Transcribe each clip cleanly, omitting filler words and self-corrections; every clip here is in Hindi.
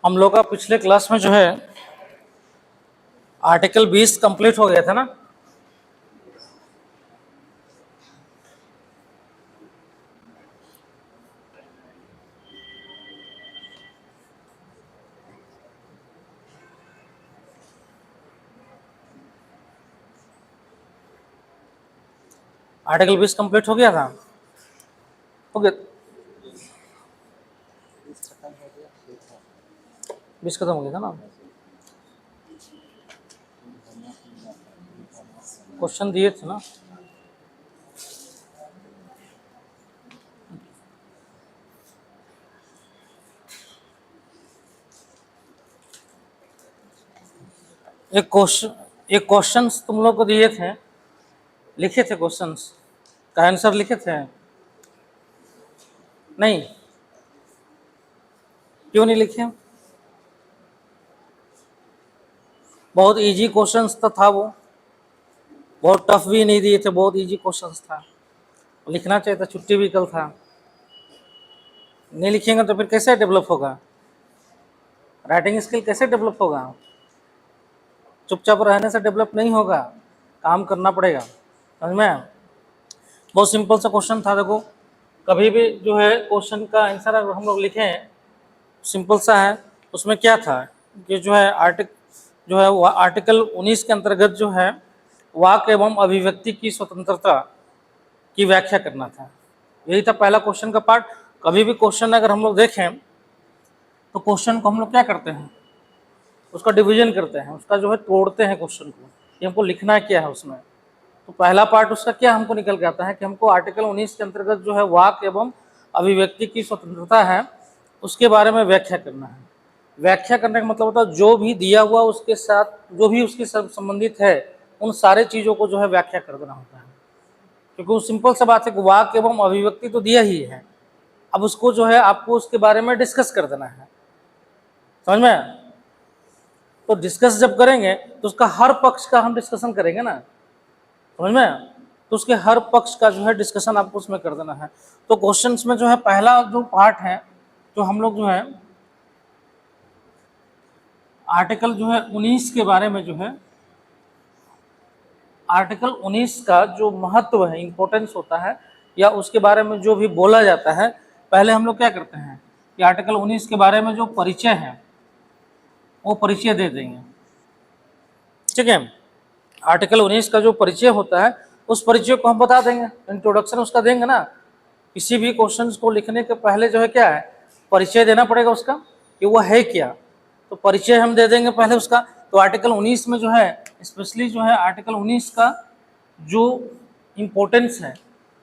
हम लोग का पिछले क्लास में जो है आर्टिकल 20 कंप्लीट हो गया था ना। आर्टिकल 20 कंप्लीट हो गया था, हो गया 20 खत्म हो गया था ना। क्वेश्चन दिए थे ना। एक क्वेश्चंस तुम लोग को दिए थे, लिखे थे क्वेश्चंस का आंसर लिखे थे? नहीं, क्यों नहीं लिखे? बहुत इजी क्वेश्चंस तो था, वो बहुत टफ भी नहीं दिए थे, बहुत इजी क्वेश्चंस था। लिखना चाहिए था, छुट्टी भी कल था। नहीं लिखेंगे तो फिर कैसे डेवलप होगा? राइटिंग स्किल कैसे डेवलप होगा? चुपचाप रहने से डेवलप नहीं होगा, काम करना पड़ेगा। समझ में? बहुत सिंपल सा क्वेश्चन था। देखो, कभी भी जो है क्वेश्चन का आंसर अगर हम लोग लिखें, सिंपल सा है। उसमें क्या था कि जो है आर्टिकल 19 के अंतर्गत जो है वाक एवं अभिव्यक्ति की स्वतंत्रता की व्याख्या करना था। यही था पहला क्वेश्चन का पार्ट। कभी भी क्वेश्चन अगर हम लोग देखें तो क्वेश्चन को हम लोग क्या करते हैं, उसका डिवीजन करते हैं, उसका जो है तोड़ते हैं क्वेश्चन को, कि हमको लिखना क्या है उसमें। तो पहला पार्ट उसका क्या हमको निकल के आता है कि हमको आर्टिकल 19 के अंतर्गत जो है वाक एवं अभिव्यक्ति की स्वतंत्रता है, उसके बारे में व्याख्या करना है। व्याख्या करने का मतलब होता है जो भी दिया हुआ उसके साथ जो भी उसके संबंधित है, उन सारे चीज़ों को जो है व्याख्या कर देना होता है। क्योंकि वो सिंपल सा बात है कि वाक एवं अभिव्यक्ति तो दिया ही है, अब उसको जो है आपको उसके बारे में डिस्कस कर देना है। समझ में? तो डिस्कस जब करेंगे तो उसका हर पक्ष का हम डिस्कशन करेंगे ना। समझ में? तो उसके हर पक्ष का जो है डिस्कशन आपको उसमें कर देना है। तो क्वेश्चंस में जो है पहला जो पार्ट है, जो हम लोग जो है आर्टिकल जो है 19 के बारे में जो है आर्टिकल 19 का जो महत्व है, इंपॉर्टेंस होता है, या उसके बारे में जो भी बोला जाता है, पहले हम लोग क्या करते हैं कि आर्टिकल 19 के बारे में जो परिचय है वो परिचय दे देंगे। ठीक है? आर्टिकल 19 का जो परिचय होता है उस परिचय को हम बता देंगे, इंट्रोडक्शन उसका देंगे ना। किसी भी क्वेश्चन को लिखने के पहले जो है क्या है, परिचय देना पड़ेगा उसका कि वो है क्या। तो परिचय हम दे देंगे पहले उसका। तो आर्टिकल 19 में जो है स्पेशली जो है आर्टिकल 19 का जो इम्पोर्टेंस है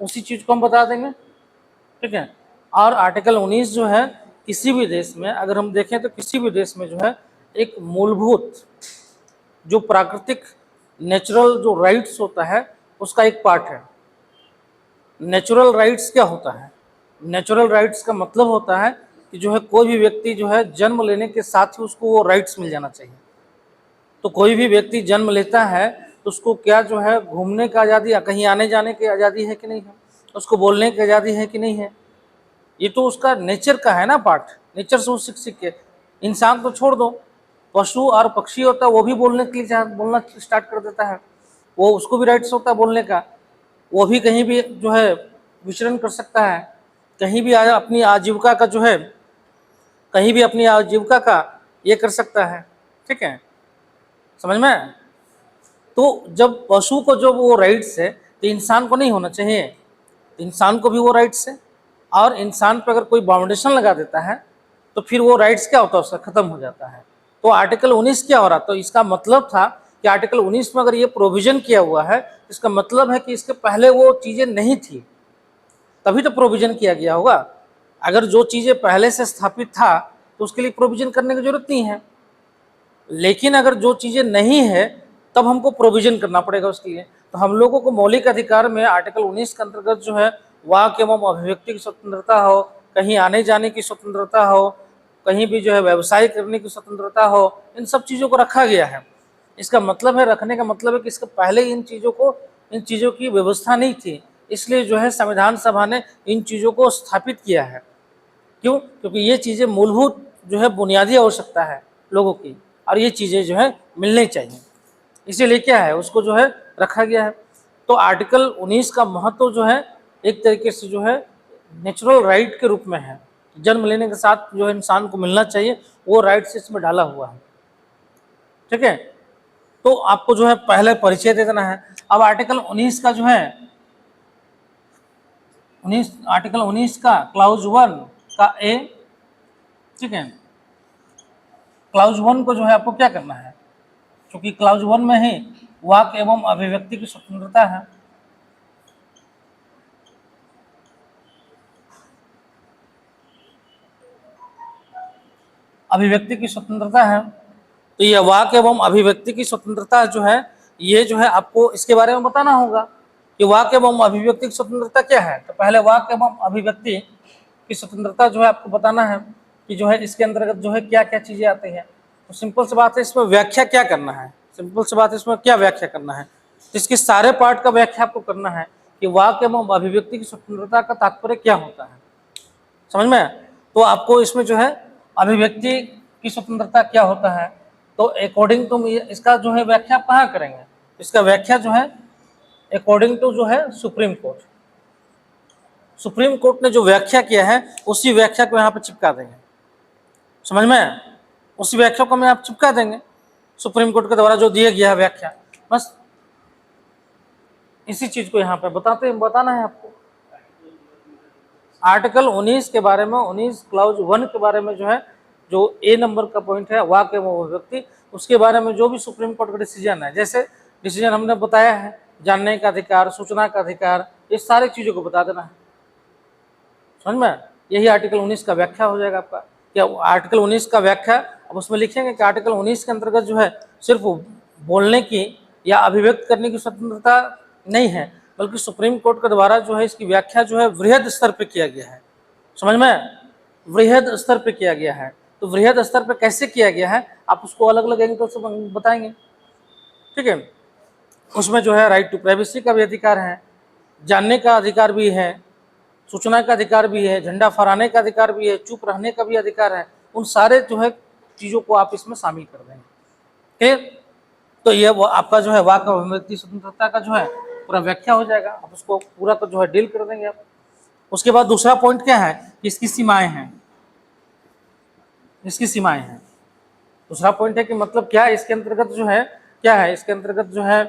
उसी चीज़ को हम बता देंगे। ठीक है? और आर्टिकल 19 जो है किसी भी देश में अगर हम देखें तो किसी भी देश में जो है एक मूलभूत जो प्राकृतिक नेचुरल जो राइट्स होता है उसका एक पार्ट है। नेचुरल राइट्स क्या होता है? नेचुरल राइट्स का मतलब होता है कि जो है कोई भी व्यक्ति जो है जन्म लेने के साथ ही उसको वो राइट्स मिल जाना चाहिए। तो कोई भी व्यक्ति जन्म लेता है तो उसको क्या जो है घूमने की आज़ादी, कहीं आने जाने की आज़ादी है कि नहीं है, उसको बोलने की आज़ादी है कि नहीं है, ये तो उसका नेचर का है ना पार्ट। नेचर से वो सीख के, इंसान को छोड़ दो, पशु और पक्षी होता है वो भी बोलने के लिए बोलना स्टार्ट कर देता है, वो उसको भी राइट्स होता है बोलने का, वो भी कहीं भी जो है विचरण कर सकता है, कहीं भी अपनी आजीविका का जो है कहीं भी अपनी आजीविका का ये कर सकता है। ठीक है? समझ में? तो जब पशु को जो वो राइट्स है तो इंसान को नहीं होना चाहिए, इंसान को भी वो राइट्स है। और इंसान पर अगर कोई बाउंडेशन लगा देता है तो फिर वो राइट्स क्या होता है, उसका खत्म हो जाता है। तो आर्टिकल 19 क्या हो रहा, तो इसका मतलब था कि आर्टिकल 19 में अगर ये प्रोविजन किया हुआ है इसका मतलब है कि इसके पहले वो चीज़ें नहीं थी, तभी तो प्रोविजन किया गया होगा। अगर जो चीज़ें पहले से स्थापित था तो उसके लिए प्रोविजन करने की जरूरत नहीं है, लेकिन अगर जो चीज़ें नहीं है तब हमको प्रोविजन करना पड़ेगा उसके लिए। तो हम लोगों को मौलिक अधिकार में आर्टिकल 19 के अंतर्गत जो है वाक एवं अभिव्यक्ति की स्वतंत्रता हो, कहीं आने जाने की स्वतंत्रता हो, कहीं भी जो है व्यवसाय करने की स्वतंत्रता हो, इन सब चीज़ों को रखा गया है। इसका मतलब है, रखने का मतलब है कि इसके पहले इन चीज़ों की व्यवस्था नहीं थी, इसलिए जो है संविधान सभा ने इन चीज़ों को स्थापित किया है। क्यों? क्योंकि ये चीज़ें मूलभूत जो है बुनियादी आवश्यकता है लोगों की, और ये चीज़ें जो है मिलनी चाहिए, इसीलिए क्या है उसको जो है रखा गया है। तो आर्टिकल 19 का महत्व जो है एक तरीके से जो है नेचुरल राइट के रूप में है, जन्म लेने के साथ जो है इंसान को मिलना चाहिए, वो राइट से इसमें डाला हुआ है। ठीक है, तो आपको जो है पहले परिचय दे देना है। अब आर्टिकल 19 का जो है 19 आर्टिकल 19 का क्लाउज 1 का ए, ठीक है, क्लाउज 1 को जो है आपको क्या करना है, क्योंकि क्लाउज 1 में ही वाक एवं अभिव्यक्ति की स्वतंत्रता है। अभिव्यक्ति की स्वतंत्रता है, तो ये वाक एवं अभिव्यक्ति की स्वतंत्रता जो है, ये जो है आपको इसके बारे में बताना होगा कि वाक एवं अभिव्यक्ति की स्वतंत्रता क्या है। तो पहले वाक एवं अभिव्यक्ति की स्वतंत्रता जो है आपको बताना है कि जो है इसके अंतर्गत जो है क्या क्या चीजें आती हैं। तो सिंपल सी बात है, इसमें व्याख्या क्या करना है, सिंपल सी बात है, इसमें क्या व्याख्या करना है, तो इसके सारे पार्ट का व्याख्या आपको करना है कि वाक एवं अभिव्यक्ति की स्वतंत्रता का तात्पर्य क्या होता है, समझ में। तो आपको इसमें जो है अभिव्यक्ति की स्वतंत्रता क्या होता है, तो अकॉर्डिंग टू इसका जो है व्याख्या आप कहाँ करेंगे, इसका व्याख्या जो है अकॉर्डिंग टू जो है सुप्रीम कोर्ट, सुप्रीम कोर्ट ने जो व्याख्या किया है उसी व्याख्या को यहाँ पे चिपका देंगे, समझ में, उसी व्याख्या को हम यहाँ चिपका देंगे, सुप्रीम कोर्ट के द्वारा जो दिया गया है व्याख्या, बस इसी चीज को यहाँ पे बताना है आपको। आर्टिकल 19 के बारे में, 19 क्लाउज 1 के बारे में जो है, जो ए नंबर का पॉइंट है वाक एवं अभिव्यक्ति, उसके बारे में जो भी सुप्रीम कोर्ट का डिसीजन है, जैसे डिसीजन हमने बताया है जानने का अधिकार, सूचना का अधिकार, ये सारी चीजों को बता देना है, समझ में। यही आर्टिकल 19 का व्याख्या हो जाएगा आपका। क्या आर्टिकल 19 का व्याख्या, अब उसमें लिखेंगे कि आर्टिकल 19 के अंतर्गत जो है सिर्फ बोलने की या अभिव्यक्त करने की स्वतंत्रता नहीं है, बल्कि सुप्रीम कोर्ट के द्वारा जो है इसकी व्याख्या जो है वृहद स्तर पर किया गया है, समझ में, वृहद स्तर पर किया गया है। तो वृहद स्तर पर कैसे किया गया है आप उसको अलग अलग एंगल से बताएंगे, ठीक है। उसमें जो है राइट टू प्राइवेसी का भी अधिकार है, जानने का अधिकार भी है, सूचना का अधिकार भी है, झंडा फहराने का अधिकार भी है, चुप रहने का भी अधिकार है, उन सारे जो है चीज़ों को आप इसमें शामिल कर देंगे, ठीक। तो ये वो आपका जो है वाक और अभिव्यक्ति स्वतंत्रता का जो है पूरा व्याख्या हो जाएगा, आप उसको पूरा को जो है डील कर देंगे आप। उसके बाद दूसरा पॉइंट क्या है कि इसकी सीमाएं हैं, इसकी सीमाएं हैं। दूसरा पॉइंट है कि मतलब क्या है इसके अंतर्गत जो है, क्या है इसके अंतर्गत जो है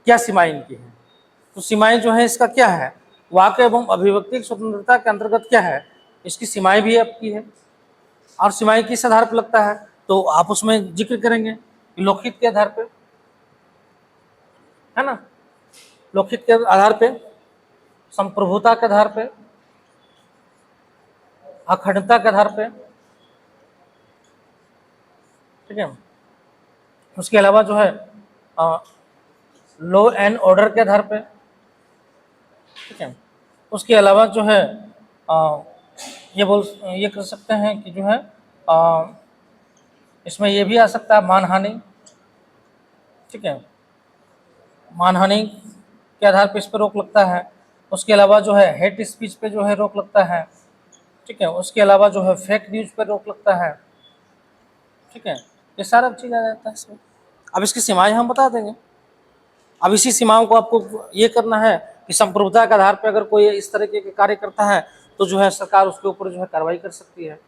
क्या सीमाएं इनकी हैं। तो सीमाएं जो है इसका क्या है, वाक एवं अभिव्यक्ति की स्वतंत्रता के अंतर्गत क्या है, इसकी सीमाएं भी आपकी है, और सीमाएं किस आधार पर लगता है तो आप उसमें जिक्र करेंगे लोकहित के आधार पर, है ना, लोकहित के आधार पे, संप्रभुता के आधार पे, अखंडता के आधार पे, ठीक है। उसके अलावा जो है लॉ एंड ऑर्डर के आधार पे, ठीक है। उसके अलावा जो है ये कर सकते हैं कि जो है इसमें ये भी आ सकता है मानहानि, ठीक है, मानहानि के आधार पे इस पर रोक लगता है। उसके अलावा जो है हेट स्पीच पे जो है रोक लगता है, ठीक है। उसके अलावा जो है फेक न्यूज पर रोक लगता है, ठीक है। ये सारा चीज़ आ जाता है इसमें। अब इसकी सीमाएं हम बता देंगे। अब इसी सीमाओं को आपको ये करना है कि संप्रभुता के आधार पर अगर कोई इस तरह के कार्य करता है तो जो है सरकार उसके ऊपर जो है कार्रवाई कर सकती है।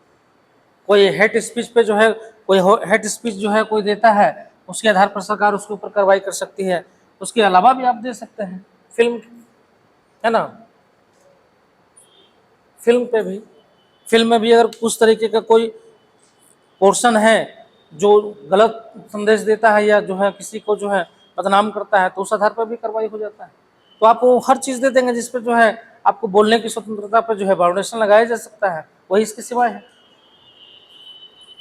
कोई हेट स्पीच पे जो है, कोई हेट स्पीच जो है कोई देता है, उसके आधार पर सरकार उसके ऊपर कार्रवाई कर सकती है। उसके अलावा भी आप दे सकते हैं फिल्म, है ना, फिल्म पे भी, फिल्म में भी अगर उस तरीके का कोई पोर्शन है जो गलत संदेश देता है या जो है किसी को जो है बदनाम करता है तो उस आधार पर भी कार्रवाई हो जाता है। तो आप वो हर चीज़ दे देंगे जिस पर जो है आपको बोलने की स्वतंत्रता पर जो है बाउंडेशन लगाया जा सकता है, वही इसकी सिवाय है,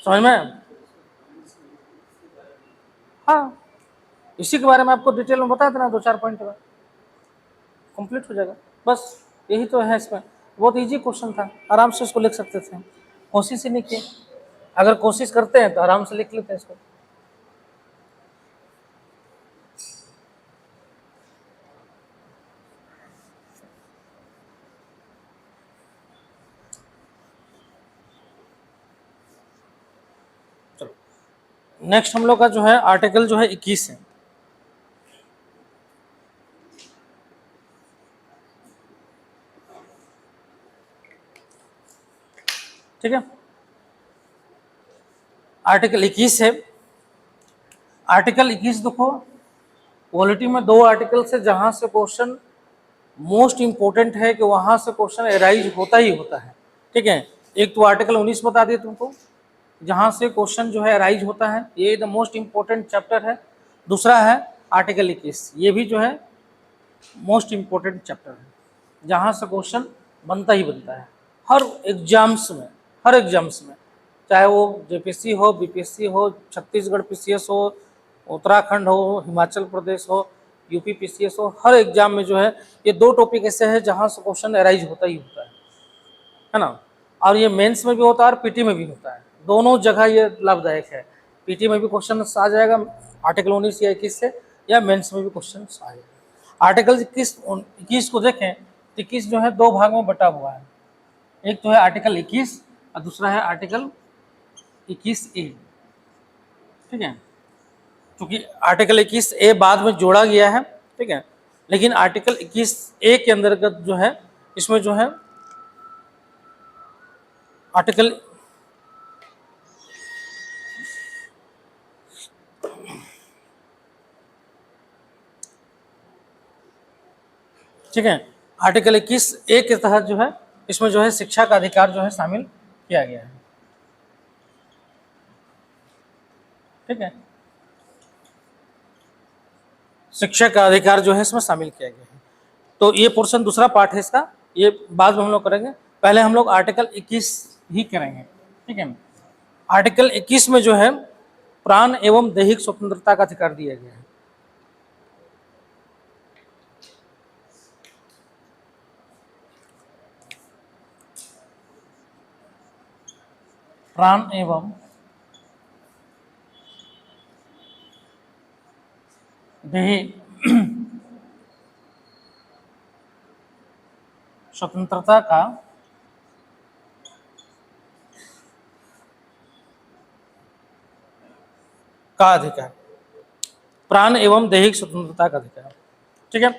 समझ में। हाँ, इसी के बारे में आपको डिटेल में बता देना, 2-4 पॉइंट में कंप्लीट हो जाएगा, बस यही तो है इसमें। बहुत इजी क्वेश्चन था, आराम से इसको लिख सकते थे, कोशिश ही नहीं की। अगर कोशिश करते हैं तो आराम से लिख लेते हैं इसको। नेक्स्ट हम लोग का जो है आर्टिकल जो है 21 है। ठीक है, आर्टिकल 21 है। आर्टिकल 21 देखो, पॉलिटी में दो आर्टिकल से जहां से क्वेश्चन मोस्ट इंपॉर्टेंट है कि वहां से क्वेश्चन एराइज होता ही होता है। ठीक है, एक तो आर्टिकल 19 बता दिया तुमको, जहां से क्वेश्चन जो है एराइज होता है, ये द मोस्ट इंपॉर्टेंट चैप्टर है। दूसरा है आर्टिकल 21, ये भी जो है मोस्ट इंपॉर्टेंट चैप्टर है, जहां से क्वेश्चन बनता ही बनता है हर एग्जाम्स में, हर एग्जाम्स में, चाहे वो जेपीएससी हो, बीपीएससी हो, छत्तीसगढ़ पीसीएस हो, उत्तराखंड हो, हिमाचल प्रदेश हो, यूपी पीसीएस हो, हर एग्जाम में जो है ये दो टॉपिक ऐसे हैं जहां से क्वेश्चन एराइज होता ही होता है ना। और ये मेंस में भी होता है और पीटी में भी होता है, दोनों जगह ये लाभदायक है। पीटी में भी क्वेश्चन आ जाएगा आर्टिकल 19 या 21 से, या मेंस में भी क्वेश्चन आ जाएगा। आर्टिकल 21 को देखें, 21 जो है दो भाग में बटा हुआ है, एक तो है आर्टिकल 21 और दूसरा है आर्टिकल 21A। ठीक है, क्योंकि आर्टिकल 21A बाद में जोड़ा गया है। ठीक है, लेकिन आर्टिकल 21A के अंतर्गत जो है, इसमें जो है आर्टिकल ठीक है, आर्टिकल 21A के तहत जो है इसमें जो है शिक्षा का अधिकार जो है शामिल किया गया है। ठीक है, शिक्षा का अधिकार जो है इसमें शामिल किया गया है। तो ये पोर्शन दूसरा पार्ट है इसका, ये बाद में हम लोग करेंगे, पहले हम लोग आर्टिकल 21 ही करेंगे। ठीक है, आर्टिकल 21 में जो है प्राण एवं दैहिक स्वतंत्रता का अधिकार दिया गया है। प्राण एवं दैहिक स्वतंत्रता का अधिकार, प्राण एवं दैहिक स्वतंत्रता का अधिकार। ठीक है,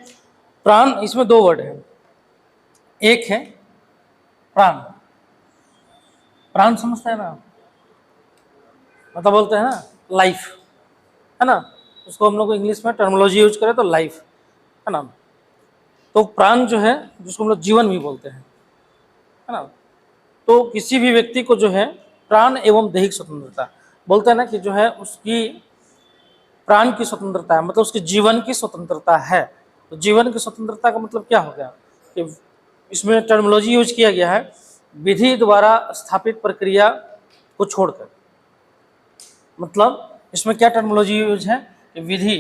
प्राण, इसमें दो वर्ड है, एक है प्राण, प्राण समझते हैं ना, मतलब बोलते हैं ना लाइफ, है ना, उसको हम लोग इंग्लिश में टर्मिनोलॉजी यूज करें तो लाइफ, है ना। तो प्राण जो है जिसको हम लोग जीवन भी बोलते हैं, है ना। तो किसी भी व्यक्ति को जो है प्राण एवं दैहिक स्वतंत्रता बोलते हैं ना, कि जो है उसकी प्राण की स्वतंत्रता है, मतलब उसके जीवन की स्वतंत्रता है। तो जीवन की स्वतंत्रता का मतलब क्या हो गया कि इसमें टर्मिनोलॉजी यूज किया गया है विधि द्वारा स्थापित प्रक्रिया को छोड़कर। मतलब इसमें क्या टर्मिनोलॉजी यूज है कि विधि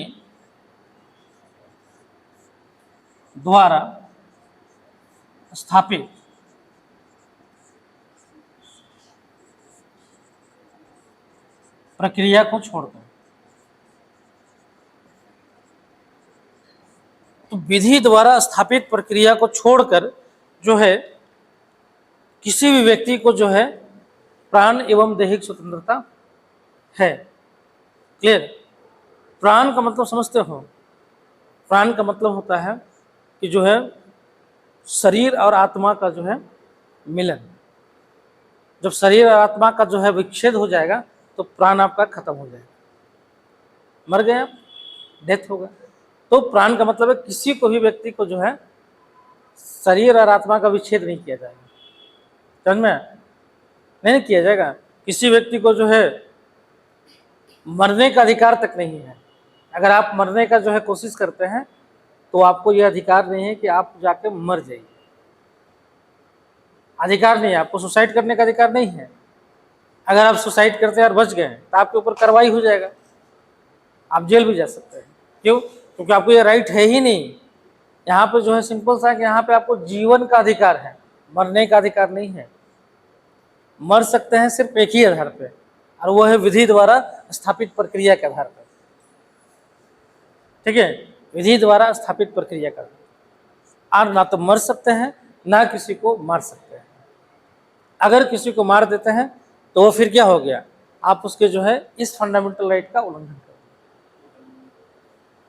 द्वारा स्थापित प्रक्रिया को छोड़कर। तो विधि द्वारा स्थापित प्रक्रिया को छोड़कर जो है किसी भी व्यक्ति को जो है प्राण एवं दैहिक स्वतंत्रता है। क्लियर? प्राण का मतलब समझते हो? प्राण का मतलब होता है कि जो है शरीर और आत्मा का जो है मिलन। जब शरीर और आत्मा का जो है विच्छेद हो जाएगा तो प्राण आपका खत्म हो जाएगा, मर गए आप, डेथ होगा। तो प्राण का मतलब है किसी को भी व्यक्ति को जो है शरीर और आत्मा का विच्छेद नहीं किया जाएगा। समझ में? नहीं किया जाएगा। किसी व्यक्ति को जो है मरने का अधिकार तक नहीं है। अगर आप मरने का जो है कोशिश करते हैं तो आपको यह अधिकार नहीं है कि आप जाके मर जाइए, अधिकार नहीं है। आपको सुसाइड करने का अधिकार नहीं है। अगर आप सुसाइड करते हैं और बच गए तो आपके ऊपर कार्रवाई हो जाएगा, आप जेल भी जा सकते हैं। क्यों? क्योंकि आपको ये राइट है ही नहीं। यहाँ पे जो है सिंपल सा है कि यहाँ पे आपको जीवन का अधिकार है, मरने का अधिकार नहीं है। मर सकते हैं सिर्फ एक ही आधार पे, और वो है विधि द्वारा स्थापित प्रक्रिया के आधार पर। ठीक है, विधि द्वारा स्थापित प्रक्रिया का, और ना तो मर सकते हैं ना किसी को मार सकते हैं। अगर किसी को मार देते हैं तो वो फिर क्या हो गया? आप उसके जो है इस फंडामेंटल राइट का उल्लंघन कर दिए।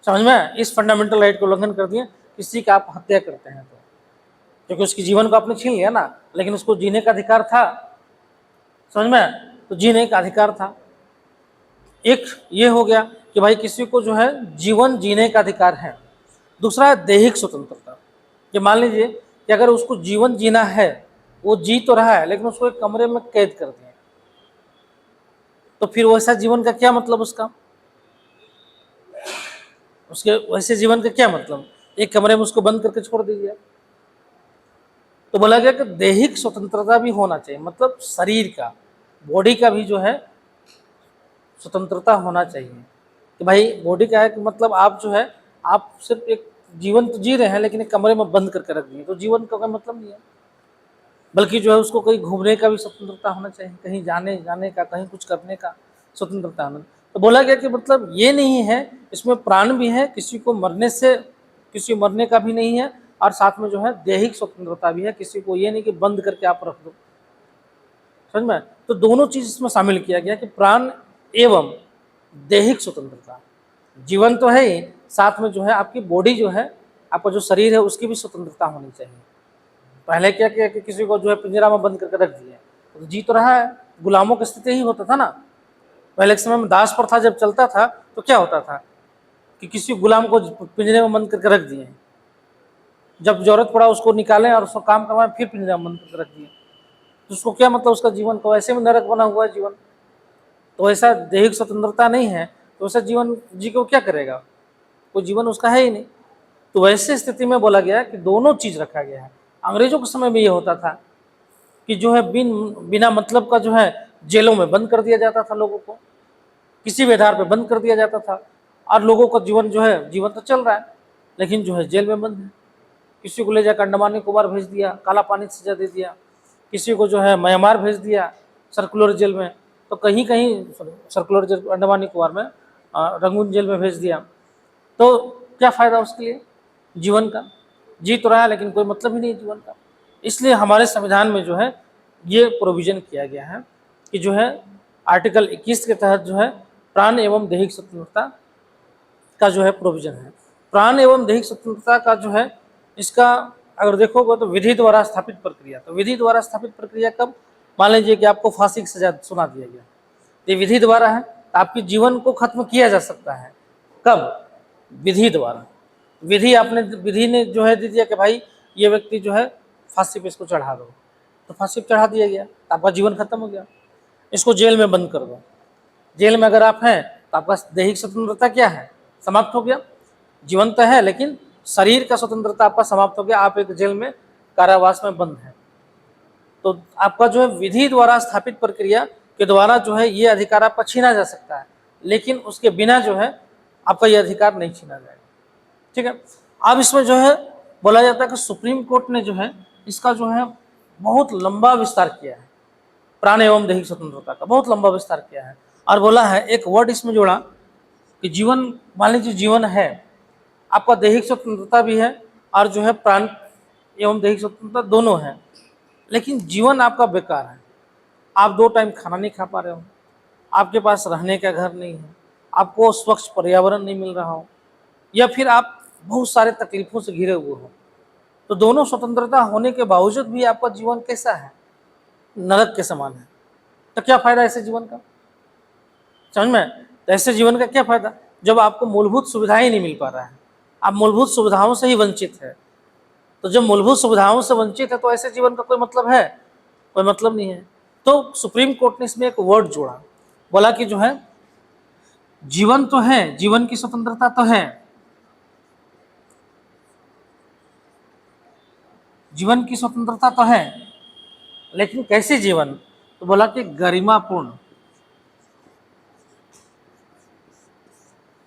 समझ में? इस फंडामेंटल राइट का उल्लंघन कर दिए, किसी का आप हत्या करते हैं तो, क्योंकि उसके जीवन को आपने छीन लिया ना, लेकिन उसको जीने का अधिकार था। समझ में? तो जीने का अधिकार था। एक ये हो गया कि भाई किसी को जो है जीवन जीने का अधिकार है। दूसरा है दैहिक स्वतंत्रता, कि मान लीजिए कि अगर उसको जीवन जीना है, वो जी तो रहा है लेकिन उसको एक कमरे में कैद कर दिया, तो फिर वैसा जीवन का क्या मतलब? उसके वैसे जीवन का क्या मतलब? एक कमरे में उसको बंद करके छोड़ दीजिए। तो बोला गया कि दैहिक स्वतंत्रता भी होना चाहिए, मतलब शरीर का, बॉडी का भी जो है स्वतंत्रता होना चाहिए। कि भाई बॉडी का है कि मतलब आप जो है, आप सिर्फ एक जीवन तो जी रहे हैं लेकिन एक कमरे में बंद करके रख दिए, तो जीवन का कोई मतलब नहीं है। बल्कि जो है उसको कहीं घूमने का भी स्वतंत्रता होना चाहिए, कहीं जाने का, कहीं कुछ करने का स्वतंत्रता होना। तो बोला गया कि मतलब ये नहीं है, इसमें प्राण भी है, किसी को मरने का भी नहीं है, और साथ में जो है दैहिक स्वतंत्रता भी है, किसी को ये नहीं कि बंद करके आप रख दो। समझ में? तो दोनों चीज इसमें शामिल किया गया कि प्राण एवं दैहिक स्वतंत्रता। जीवन तो है ही, साथ में जो है आपकी बॉडी जो है, आपका जो शरीर है, उसकी भी स्वतंत्रता होनी चाहिए। पहले क्या किया कि किसी को जो है पिंजरा में बंद करके रख दिया, तो जी तो रहा है, गुलामों की स्थिति ही होता था ना। पहले के समय में दास प्रथा जब चलता था तो क्या होता था कि किसी गुलाम को पिंजरे में बंद करके रख दिए, जब जरूरत पड़ा उसको निकालें और उसको काम करवाएं, फिर पिंजरा में बंद करके रख दिए। तो उसको क्या मतलब? उसका जीवन को ऐसे में नरक बना हुआ है जीवन। तो ऐसा दैहिक स्वतंत्रता नहीं है, तो ऐसा जीवन जी को क्या करेगा? कोई जीवन उसका है ही नहीं। तो वैसे स्थिति में बोला गया कि दोनों चीज रखा गया है। अंग्रेजों के समय में ये होता था कि जो है बिना मतलब का जो है जेलों में बंद कर दिया जाता था, लोगों को किसी भी आधार पर बंद कर दिया जाता था, और लोगों का जीवन जो है, जीवन तो चल रहा है लेकिन जो है जेल में बंद है। किसी को ले जाकर अंडमान निकोबार भेज दिया, काला पानी सजा दे दिया, किसी को जो है म्यांमार भेज दिया सर्कुलर जेल में, तो कहीं कहीं सर्कुलर जेल अंडमान निकोबार में रंगून जेल में भेज दिया। तो क्या फायदा उसके लिए जीवन का? जी तो रहा है लेकिन कोई मतलब ही नहीं जीवन का। इसलिए हमारे संविधान में जो है ये प्रोविजन किया गया है कि जो है आर्टिकल 21 के तहत जो है प्राण एवं दैहिक स्वतंत्रता का जो है प्रोविजन है। प्राण एवं दैहिक स्वतंत्रता का जो है, इसका अगर देखोगे तो विधि द्वारा स्थापित प्रक्रिया, तो विधि द्वारा स्थापित प्रक्रिया कब? मान लीजिए कि आपको फांसी की सजा सुना दिया गया, ये विधि द्वारा है, तो आपके जीवन को खत्म किया जा सकता है। कब? विधि द्वारा। विधि ने जो है दे दिया कि भाई ये व्यक्ति जो है फांसी पे इसको चढ़ा दो, तो फांसी पे चढ़ा दिया गया, तो आपका जीवन खत्म हो गया। इसको जेल में बंद कर दो, जेल में अगर आप हैं तो आपका दैहिक स्वतंत्रता क्या है? समाप्त हो गया। जीवन तो है लेकिन शरीर का स्वतंत्रता आपका समाप्त हो गया, आप एक जेल में कारावास में बंद है। तो आपका जो है विधि द्वारा स्थापित प्रक्रिया के द्वारा जो है ये अधिकार आपका छीना जा सकता है, लेकिन उसके बिना जो है आपका ये अधिकार नहीं छीना जाएगा। ठीक है। अब इसमें जो है बोला जाता है कि सुप्रीम कोर्ट ने जो है इसका जो है बहुत लंबा विस्तार किया है, प्राण एवं दैहिक स्वतंत्रता का बहुत लंबा विस्तार किया है, और बोला है एक वर्ड इसमें जोड़ा कि जीवन, मान लीजिए जीवन है, आपका दैहिक स्वतंत्रता भी है और जो है प्राण एवं दैहिक स्वतंत्रता दोनों है, लेकिन जीवन आपका बेकार है। आप 2 टाइम खाना नहीं खा पा रहे हो, आपके पास रहने का घर नहीं है, आपको स्वच्छ पर्यावरण नहीं मिल रहा हो, या फिर आप बहुत सारे तकलीफों से घिरे हुए हो, तो दोनों स्वतंत्रता होने के बावजूद भी आपका जीवन कैसा है? नरक के समान है। तो क्या फायदा ऐसे जीवन का? समझ में? तो ऐसे जीवन का क्या फायदा जब आपको मूलभूत सुविधाएं ही नहीं मिल पा रहा है, आप मूलभूत सुविधाओं से ही वंचित है। तो जब मूलभूत सुविधाओं से वंचित है तो ऐसे जीवन का कोई मतलब है? कोई मतलब नहीं है। तो सुप्रीम कोर्ट ने इसमें एक वर्ड जोड़ा, बोला कि जो है जीवन तो है, जीवन की स्वतंत्रता तो है, जीवन की स्वतंत्रता तो है, लेकिन कैसे जीवन? तो बोला कि गरिमापूर्ण,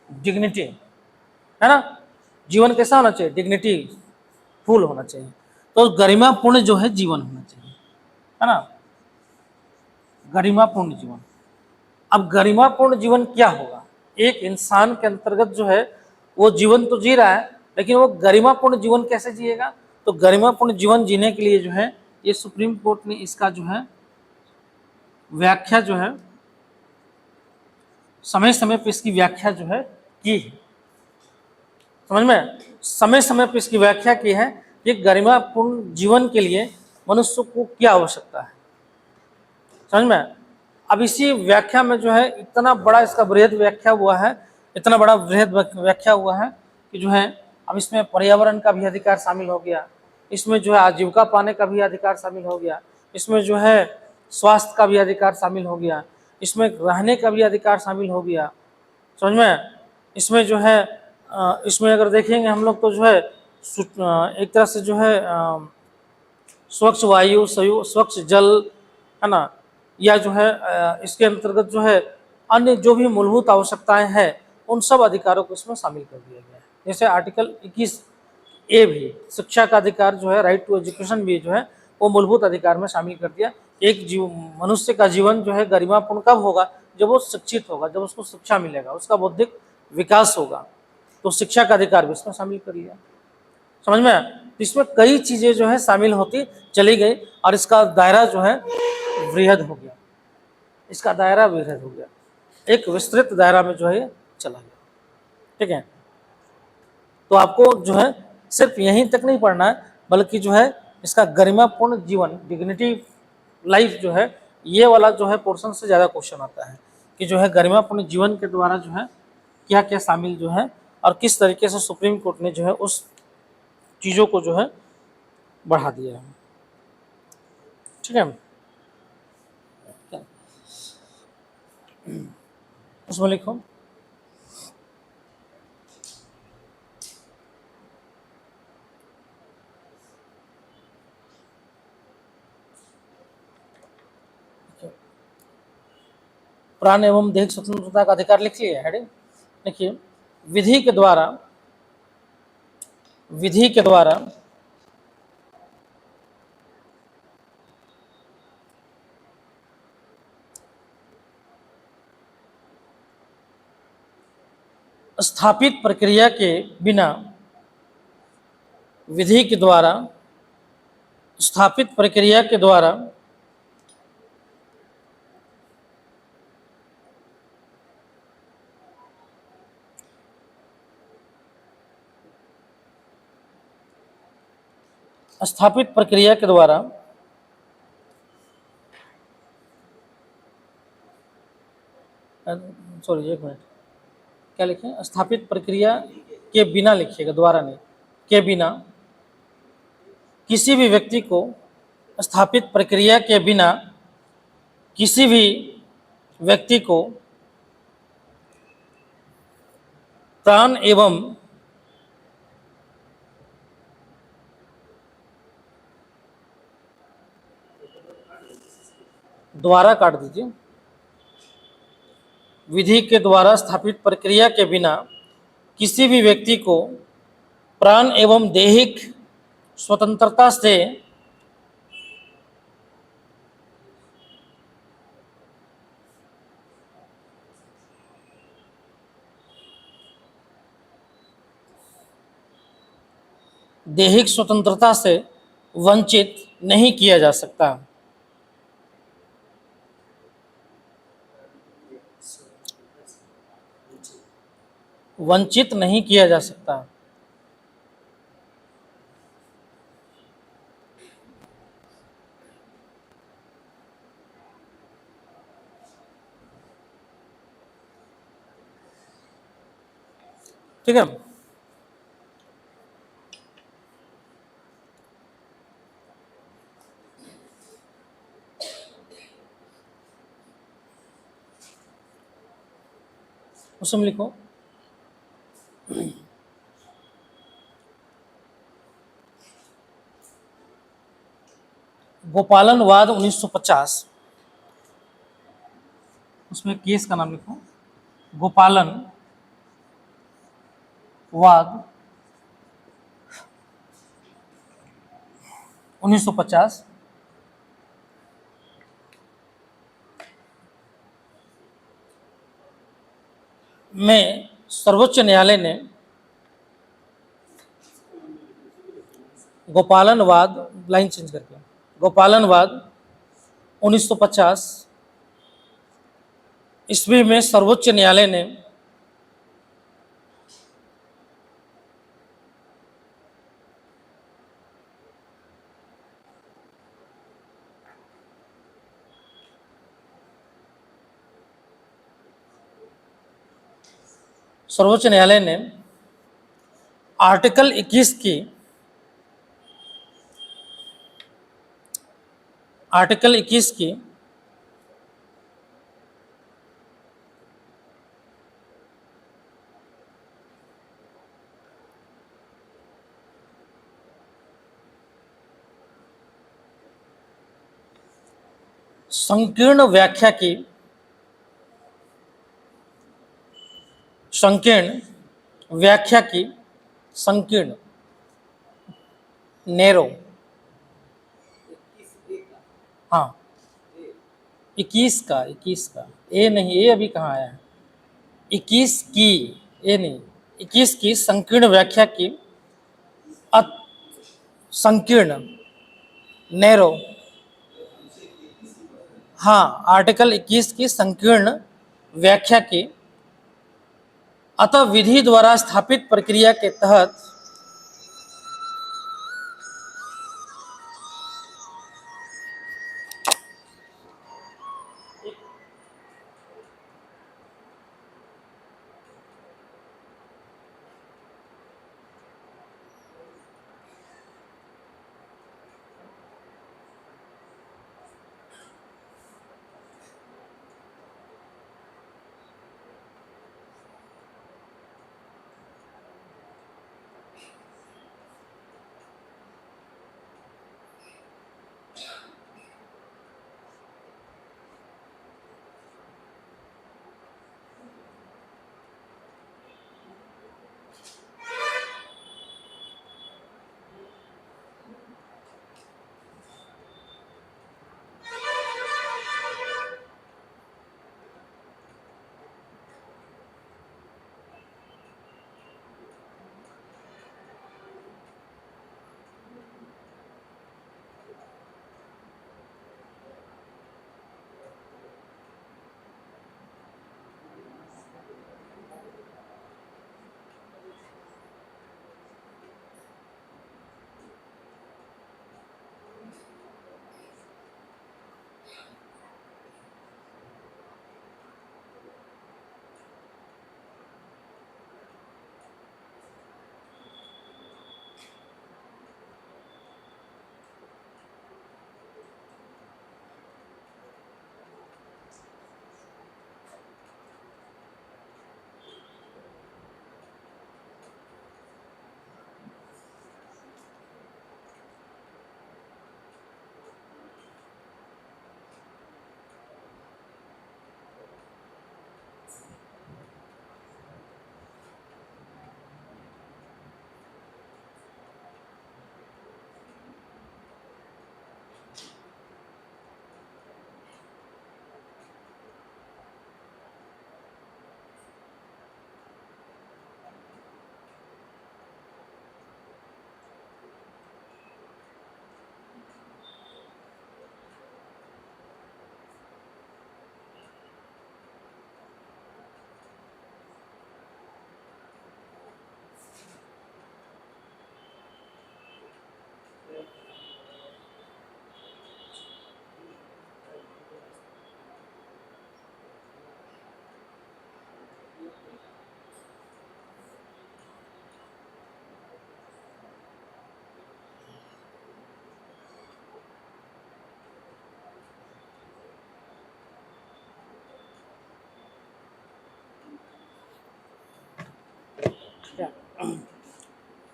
डिग्निटी, है ना? जीवन कैसा होना चाहिए? डिग्निटी फुल होना चाहिए। तो गरिमापूर्ण जो है जीवन होना चाहिए, है ना? गरिमापूर्ण जीवन। अब गरिमापूर्ण जीवन क्या होगा? एक इंसान के अंतर्गत जो है वो जीवन तो जी रहा है, लेकिन वो गरिमापूर्ण जीवन कैसे जिएगा? तो गरिमापूर्ण जीवन जीने के लिए जो है ये सुप्रीम कोर्ट ने इसका जो है व्याख्या जो है समय समय पे इसकी व्याख्या जो है की है। समझ में, समय समय पे इसकी व्याख्या की है कि गरिमापूर्ण जीवन के लिए मनुष्य को क्या आवश्यकता है। समझ में, अब इसी व्याख्या में जो है इतना बड़ा इसका बृहद व्याख्या हुआ है, इतना बड़ा बृहद व्याख्या हुआ है कि जो है अब इसमें पर्यावरण का भी अधिकार शामिल हो गया, इसमें जो है आजीविका पाने का भी अधिकार शामिल हो गया, इसमें जो है स्वास्थ्य का भी अधिकार शामिल हो गया, इसमें रहने का भी अधिकार शामिल हो गया। समझ में, इसमें जो है इसमें अगर देखेंगे हम लोग तो जो है एक तरह से जो है स्वच्छ वायु, स्वच्छ जल, है ना, या जो है इसके अंतर्गत जो है अन्य जो भी मूलभूत आवश्यकताएं हैं उन सब अधिकारों को इसमें शामिल कर दिया गया है। जैसे आर्टिकल 21A भी शिक्षा का अधिकार जो है, राइट टू एजुकेशन भी जो है वो मूलभूत अधिकार में शामिल कर दिया। एक मनुष्य का जीवन जो है गरिमापूर्ण कब होगा, जब वो शिक्षित होगा, जब उसको शिक्षा मिलेगा, उसका बौद्धिक विकास होगा, तो शिक्षा का अधिकार भी इसमें शामिल कर लिया। समझ में, इसमें कई चीजें जो है शामिल होती चली गई और इसका दायरा जो है वृहद हो गया, इसका दायरा वृहद हो गया, एक विस्तृत दायरा में जो है चला गया। ठीक है, तो आपको जो है सिर्फ यहीं तक नहीं पढ़ना है, बल्कि जो है इसका गरिमापूर्ण जीवन, डिग्निटी लाइफ जो है, ये वाला जो है पोर्शन से ज़्यादा क्वेश्चन आता है कि जो है गरिमापूर्ण जीवन के द्वारा जो है क्या क्या शामिल जो है और किस तरीके से सुप्रीम कोर्ट ने जो है उस चीज़ों को जो है बढ़ा दिया है। ठीक है, उसमें लिखो प्राण एवं दैहिक स्वतंत्रता का अधिकार लिख लिया है। देखिए, विधि के द्वारा स्थापित प्रक्रिया के बिना, विधि के द्वारा स्थापित प्रक्रिया के द्वारा स्थापित प्रक्रिया के द्वारा सॉरी एक मिनट, क्या लिखें, स्थापित प्रक्रिया के बिना लिखिएगा, द्वारा नहीं, के बिना किसी भी व्यक्ति को, स्थापित प्रक्रिया के बिना किसी भी व्यक्ति को प्राण एवं द्वारा काट दीजिए, विधि के द्वारा स्थापित प्रक्रिया के बिना किसी भी व्यक्ति को प्राण एवं दैहिक स्वतंत्रता से दैहिक स्वतंत्रता से वंचित नहीं किया जा सकता। वंचित नहीं किया जा सकता। ठीक है, उसमें लिखो गोपालनवाद 1950, उसमें केस का नाम लिखो, गोपालनवाद 1950 में सर्वोच्च न्यायालय ने गोपालनवाद, लाइन चेंज करके, गोपालनवाद 1950 ईस्वी में सर्वोच्च न्यायालय ने आर्टिकल 21 की संकीर्ण व्याख्या की संकीर्ण नैरो, हाँ 21 का ए नहीं, ए अभी कहाँ आया है, 21 की, ए नहीं, 21 की संकीर्ण व्याख्या की संकीर्ण नैरो, हाँ आर्टिकल 21 की संकीर्ण व्याख्या की अतः विधि द्वारा स्थापित प्रक्रिया के तहत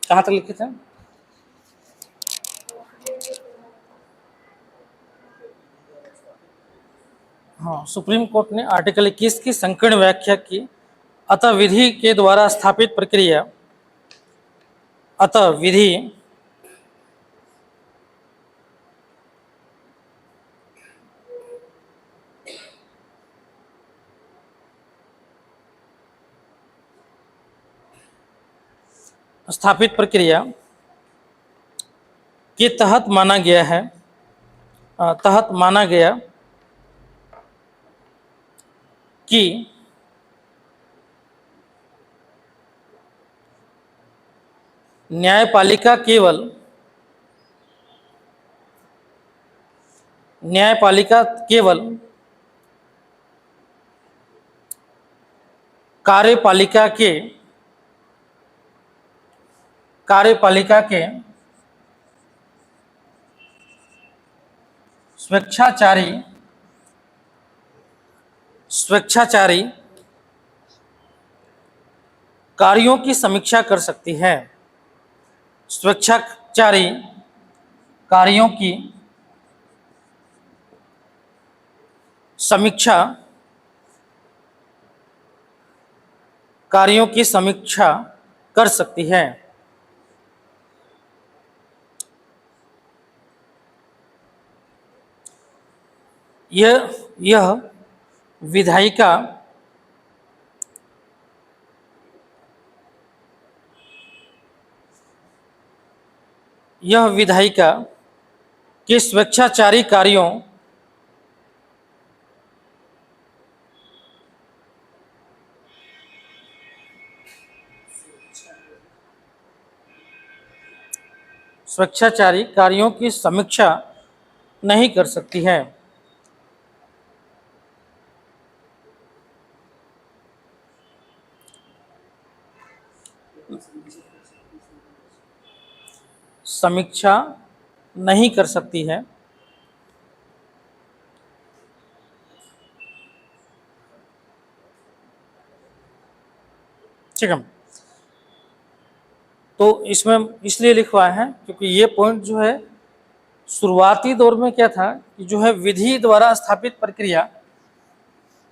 कहाँ तक लिखे थे? हाँ, सुप्रीम कोर्ट ने आर्टिकल 21 की संकीर्ण व्याख्या की अतः विधि के द्वारा स्थापित प्रक्रिया अतः विधि स्थापित प्रक्रिया के तहत माना गया कि न्यायपालिका केवल कार्यपालिका के स्वेच्छाचारी कार्यों की समीक्षा कर सकती है। स्वेच्छाचारी कार्यों की समीक्षा कर सकती है। यह विधायिका के स्वेच्छाचारी कार्यों की समीक्षा नहीं कर सकती है। समीक्षा नहीं कर सकती है। ठीक है, तो इसमें इसलिए लिखवा है क्योंकि ये पॉइंट जो है शुरुआती दौर में क्या था कि जो है विधि द्वारा स्थापित प्रक्रिया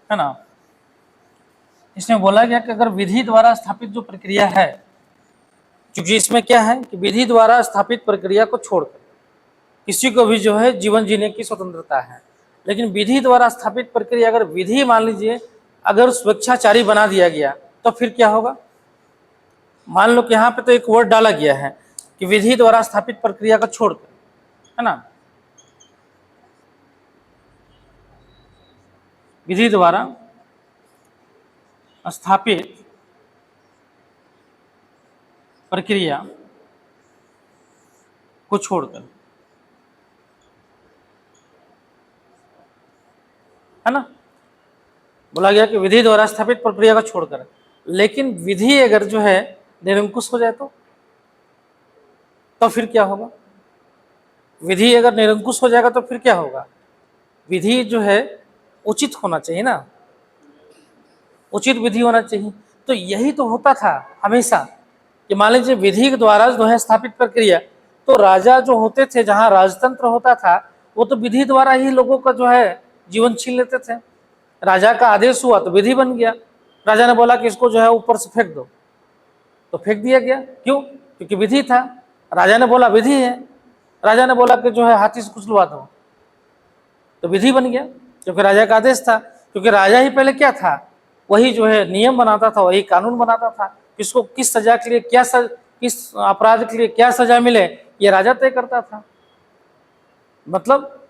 है ना, इसमें बोला गया कि अगर विधि द्वारा स्थापित जो प्रक्रिया है, क्योंकि इसमें क्या है कि विधि द्वारा स्थापित प्रक्रिया को छोड़कर किसी को भी जो है जीवन जीने की स्वतंत्रता है, लेकिन विधि द्वारा स्थापित प्रक्रिया अगर विधि मान लीजिए अगर स्वेच्छाचारी बना दिया गया तो फिर क्या होगा। मान लो कि यहाँ पे तो एक वर्ड डाला गया है कि विधि द्वारा स्थापित प्रक्रिया को छोड़कर, है ना, विधि द्वारा स्थापित प्रक्रिया को छोड़कर, है ना, बोला गया कि विधि द्वारा स्थापित प्रक्रिया को छोड़कर। लेकिन विधि अगर जो है निरंकुश हो जाए तो फिर क्या होगा। विधि अगर निरंकुश हो जाएगा तो फिर क्या होगा। विधि जो है उचित होना चाहिए ना, उचित विधि होना चाहिए। तो यही तो होता था हमेशा कि मान लीजिए विधि के द्वारा जो है स्थापित प्रक्रिया, तो राजा जो होते थे, जहां राजतंत्र होता था, वो तो विधि द्वारा ही लोगों का जो है जीवन छीन लेते थे। राजा का आदेश हुआ तो विधि बन गया। राजा ने बोला कि इसको जो है ऊपर से फेंक दो, तो फेंक दिया गया। क्यों? क्योंकि विधि था। राजा ने बोला विधि है, राजा ने बोला कि जो है हाथी से कुचलवा दो, तो विधि बन गया क्योंकि राजा का आदेश था। क्योंकि राजा ही पहले क्या था, वही जो है नियम बनाता था, वही कानून बनाता था। किसको किस सजा के लिए किस अपराध के लिए क्या सजा मिले, ये राजा तय करता था। मतलब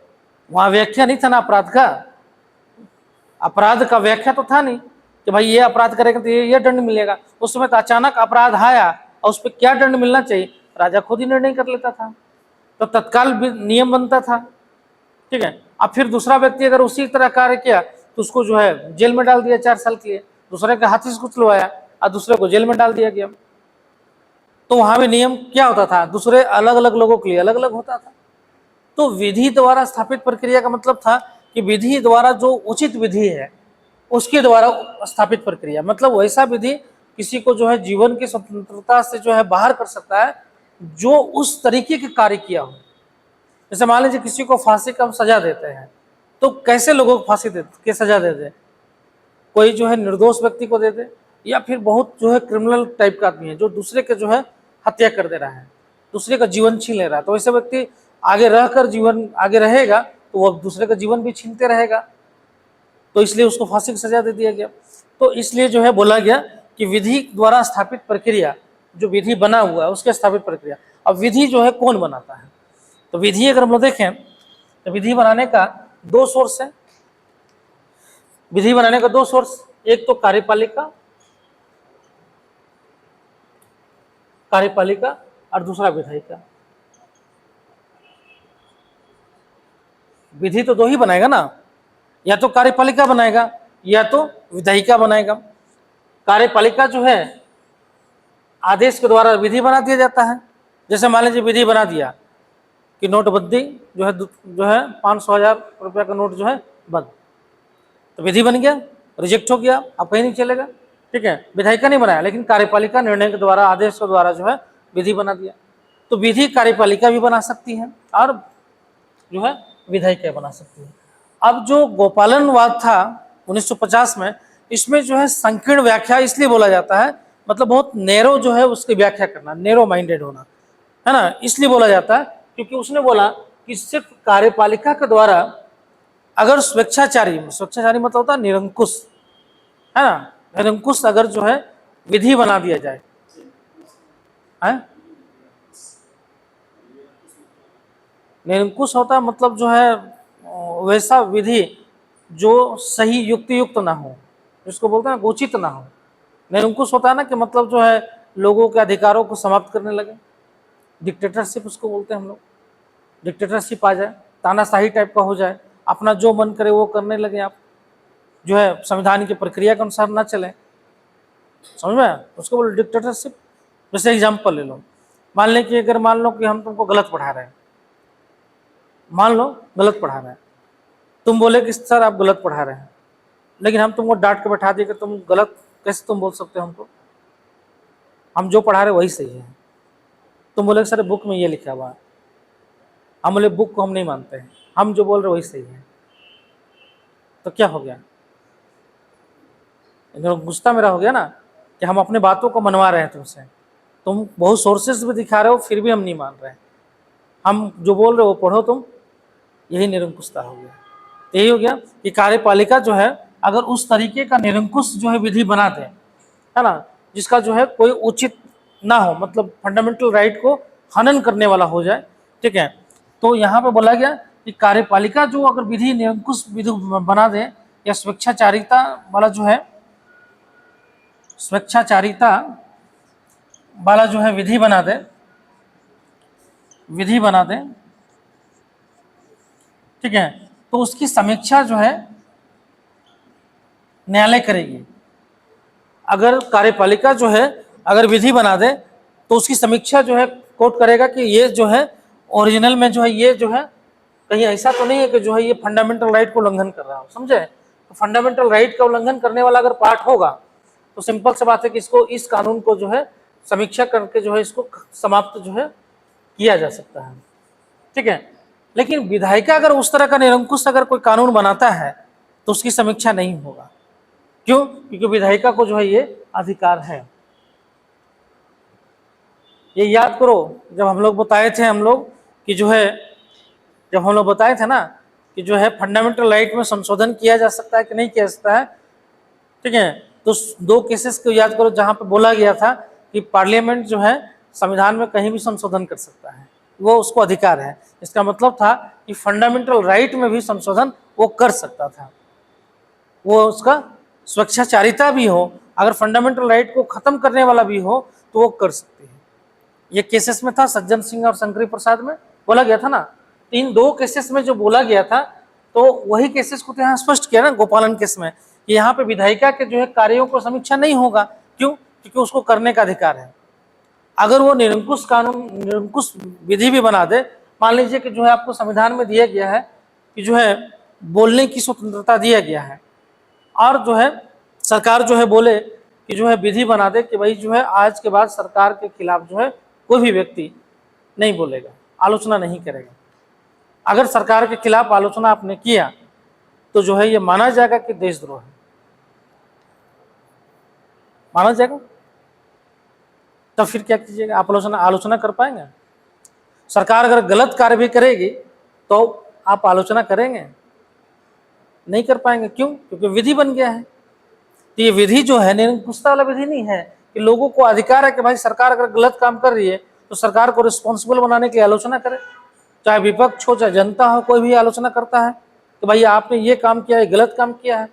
वहां व्याख्या नहीं था ना अपराध का, अपराध का व्याख्या तो था नहीं कि भाई ये अपराध करेगा तो ये दंड मिलेगा। उस समय तो अचानक अपराध आया और उस पर क्या दंड मिलना चाहिए राजा खुद ही निर्णय कर लेता था, तो तत्काल नियम बनता था। ठीक है, अब फिर दूसरा व्यक्ति अगर उसी तरह कार्य किया तो उसको जो है जेल में डाल दिया 4 साल के लिए। दूसरे के हाथी से कुचलवाया और दूसरे को जेल में डाल दिया गया। तो वहां भी नियम क्या होता था, दूसरे अलग अलग लोगों के लिए अलग अलग होता था। तो विधि द्वारा स्थापित प्रक्रिया का मतलब था कि विधि द्वारा जो उचित विधि है उसके द्वारा स्थापित प्रक्रिया, मतलब वैसा विधि किसी को जो है जीवन की स्वतंत्रता से जो है बाहर कर सकता है जो उस तरीके के कार्य किया हो। जैसे मान लीजिए किसी को फांसी का सजा देते हैं, तो कैसे लोगों को फांसी के सजा दे दे, कोई जो है निर्दोष व्यक्ति को दे दे, या फिर बहुत जो है क्रिमिनल टाइप का आदमी है जो दूसरे के जो है हत्या कर दे रहा है, दूसरे का जीवन छीन ले रहा है, तो वैसे व्यक्ति आगे रहकर जीवन आगे रहेगा तो वह दूसरे का जीवन भी छीनते रहेगा, तो इसलिए उसको फांसी की सजा दे दिया गया। तो इसलिए जो है बोला गया कि विधि द्वारा स्थापित प्रक्रिया, जो विधि बना हुआ है उसके स्थापित प्रक्रिया। अब विधि जो है कौन बनाता है, तो विधि अगर हम लोग देखें तो विधि बनाने का 2 सोर्स है। विधि बनाने का दो सोर्स, एक तो कार्यपालिका और दूसरा विधायिका। विधि तो दो ही बनाएगा ना, या तो कार्यपालिका बनाएगा या तो विधायिका बनाएगा। कार्यपालिका जो है आदेश के द्वारा विधि बना दिया जाता है। जैसे मान लीजिए विधि बना दिया कि नोटबंदी जो है 500,000 रुपया का नोट जो है बंद, तो विधि बन गया, रिजेक्ट हो गया, अब कहीं नहीं चलेगा, ठीक है। विधायिका नहीं बनाया, लेकिन कार्यपालिका निर्णय के द्वारा, आदेश के द्वारा जो है विधि बना दिया। तो विधि कार्यपालिका भी बना सकती है और जो है विधायिका बना सकती है। अब जो गोपालनवाद था 1950 में, इसमें जो है संकीर्ण व्याख्या इसलिए बोला जाता है, मतलब बहुत नैरो जो है उसकी व्याख्या करना, नैरो माइंडेड होना, है ना, इसलिए बोला जाता है क्योंकि उसने बोला कि सिर्फ कार्यपालिका के द्वारा अगर स्वेच्छाचारी मतलब होता है निरंकुश, है ना, निरंकुश अगर जो है विधि बना दिया जाए, है निरंकुश होता है मतलब जो है वैसा विधि जो सही युक्त ना हो, जिसको बोलते हैं उचित ना हो। निरंकुश होता है ना कि मतलब जो है लोगों के अधिकारों को समाप्त करने लगे, डिक्टेटरशिप उसको बोलते हैं हम लोग। डिक्टेटरशिप आ जाए, तानाशाही टाइप का हो जाए, अपना जो मन करे वो करने लगे, आप जो है संविधान की प्रक्रिया के अनुसार ना चले, समझ में, उसको बोले डिक्टेटरशिप। जैसे एग्जाम्पल ले लो, मान लो कि हम तुमको गलत पढ़ा रहे हैं, मान लो गलत पढ़ा रहे हैं, तुम बोले कि सर आप गलत पढ़ा रहे हैं, लेकिन हम तुमको डांट के बैठा दिए कि तुम गलत कैसे तुम बोल सकते हो हमको, हम जो पढ़ा रहे वही सही है। तुम बोले सर बुक में ये लिखा हुआ है, हम बोले बुक को हम नहीं मानते हैं, हम जो बोल रहे वही सही है, तो क्या हो गया, गुस्सा मेरा हो गया ना कि हम अपने बातों को मनवा रहे हैं तुमसे, तुम बहुत सोर्सेस भी दिखा रहे हो फिर भी हम नहीं मान रहे, हम जो बोल रहे हो वो पढ़ो तुम, यही निरंकुशता हो गया। यही हो गया कि कार्यपालिका जो है अगर उस तरीके का निरंकुश जो है विधि बना दे, है ना, जिसका जो है कोई उचित ना हो, मतलब फंडामेंटल राइट को हनन करने वाला हो जाए, ठीक है, तो यहाँ पे बोला गया कि कार्यपालिका जो अगर विधि निरंकुश विधि बना दे या स्वेच्छाचारिता वाला जो है विधि बना दे, ठीक है, तो उसकी समीक्षा जो है न्यायालय करेगी। अगर कार्यपालिका जो है अगर विधि बना दे तो उसकी समीक्षा जो है कोर्ट करेगा कि ये जो है ओरिजिनल में जो है ये जो है कहीं ऐसा तो नहीं है कि जो है ये फंडामेंटल राइट को उल्लंघन कर रहा हो, समझे। तो फंडामेंटल राइट का उल्लंघन करने वाला अगर पार्ट होगा तो सिंपल सी बात है कि इसको, इस कानून को जो है समीक्षा करके जो है इसको समाप्त जो है किया जा सकता है, ठीक है। लेकिन विधायिका अगर उस तरह का निरंकुश अगर कोई कानून बनाता है तो उसकी समीक्षा नहीं होगा। क्यों? क्योंकि विधायिका को जो है ये अधिकार है। ये याद करो, जब हम लोग बताए थे ना कि जो है फंडामेंटल राइट में संशोधन किया जा सकता है कि नहीं किया जा सकता है, ठीक है, तो दो केसेस को याद करो जहां पे बोला गया था कि पार्लियामेंट जो है संविधान में कहीं भी संशोधन कर सकता है, वो उसको अधिकार है। इसका मतलब था कि फंडामेंटल राइट में भी संशोधन वो कर सकता था, वो उसका स्वेच्छाचारिता भी हो, अगर फंडामेंटल राइट को खत्म करने वाला भी हो तो वो कर सकते हैं। ये केसेस में था सज्जन सिंह और शंकरी प्रसाद में बोला गया था ना। इन दो केसेस में जो बोला गया था तो वही केसेस को तो यहाँ स्पष्ट किया ना गोपालन केस में कि यहाँ पे विधायिका के जो है कार्यों को समीक्षा नहीं होगा। क्यों? क्योंकि उसको करने का अधिकार है। अगर वो निरंकुश विधि भी बना दे, मान लीजिए कि जो है आपको संविधान में दिया गया है कि जो है बोलने की स्वतंत्रता दिया गया है, और जो है सरकार जो है बोले कि जो है विधि बना दे कि भाई जो है आज के बाद सरकार के खिलाफ जो है कोई भी व्यक्ति नहीं बोलेगा, आलोचना नहीं करेगा। अगर सरकार के खिलाफ आलोचना आपने किया तो जो है ये माना जाएगा कि देशद्रोह है, माना जाएगा। तो फिर क्या कीजिएगा, आप आलोचना कर पाएंगे? सरकार अगर गलत कार्य भी करेगी तो आप आलोचना करेंगे? नहीं कर पाएंगे। क्यों? क्योंकि विधि बन गया है। तो ये विधि जो है निरंकुशता वाला विधि नहीं है कि लोगों को अधिकार है कि भाई सरकार अगर गलत काम कर रही है तो सरकार को रिस्पॉन्सिबल बनाने की आलोचना करे, चाहे विपक्ष हो चाहे जनता हो, कोई भी आलोचना करता है कि भाई आपने ये काम किया है, गलत काम किया है,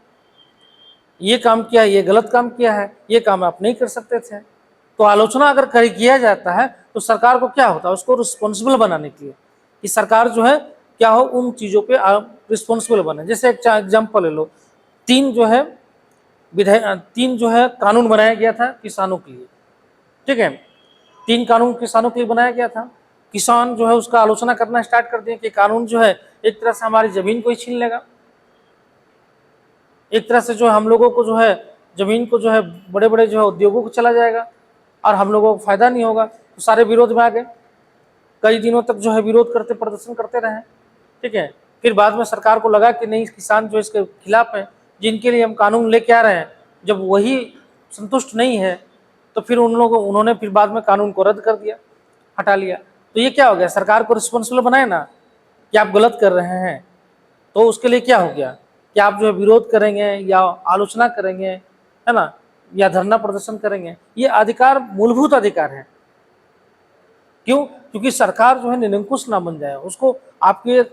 ये काम किया, ये गलत काम किया है, ये काम आप नहीं कर सकते थे। तो आलोचना अगर किया जाता है तो सरकार को क्या होता है, उसको रिस्पॉन्सिबल बनाने के लिए कि सरकार जो है क्या हो, उन चीज़ों पे रिस्पॉन्सिबल बने। जैसे एक एग्जाम्पल ले लो, तीन जो है कानून बनाया गया था किसानों के लिए, ठीक है, 3 कानून किसानों के लिए बनाया गया था। किसान जो है उसका आलोचना करना स्टार्ट कर दिए कि कानून जो है एक तरह से हमारी जमीन को ही छीन लेगा, एक तरह से जो हम लोगों को जो है जमीन को जो है बड़े बड़े जो है उद्योगों को चला जाएगा और हम लोगों को फायदा नहीं होगा। तो सारे विरोध में आ गए, कई दिनों तक जो है विरोध करते, प्रदर्शन करते रहे, ठीक है। फिर बाद में सरकार को लगा कि नहीं, किसान जो इसके खिलाफ है, जिनके लिए हम कानून लेके आ रहे हैं, जब वही संतुष्ट नहीं है तो फिर उन्होंने फिर बाद में कानून को रद्द कर दिया, हटा लिया। तो ये क्या हो गया, सरकार को रिस्पॉन्सिबल बनाए ना कि आप गलत कर रहे हैं, तो उसके लिए क्या हो गया कि आप जो है विरोध करेंगे या आलोचना करेंगे, है ना, या धरना प्रदर्शन करेंगे। ये अधिकार मूलभूत अधिकार है। क्यों? क्योंकि सरकार जो है निरंकुश ना बन जाए, उसको आपके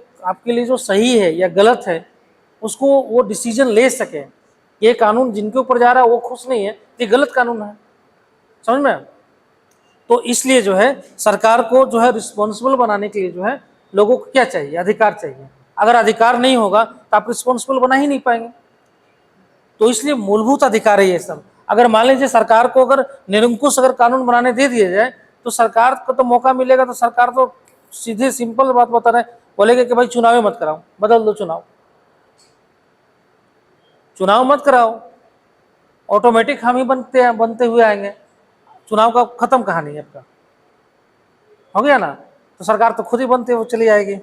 लिए जो सही है या गलत है उसको वो डिसीजन ले सके। ये कानून जिनके ऊपर जा रहा है वो खुश नहीं है, ये गलत कानून है, समझ में। तो इसलिए जो है सरकार को जो है रिस्पॉन्सिबल बनाने के लिए जो है लोगों को क्या चाहिए, अधिकार चाहिए। अगर अधिकार नहीं होगा तो आप रिस्पॉन्सिबल बना ही नहीं पाएंगे। तो इसलिए मूलभूत अधिकार है ये सब। अगर मान लीजिए सरकार को अगर निरंकुश अगर कानून बनाने दे दिया जाए तो सरकार को तो मौका मिलेगा, तो सरकार तो सीधे सिंपल बात बता रहे, बोलेगा कि भाई चुनाव मत कराओ, बदल दो चुनाव मत कराओ, ऑटोमेटिक हम ही बनते हुए आएंगे, चुनाव का खत्म कहानी आपका हो गया ना। तो सरकार तो खुद ही बनते हुए चली आएगी,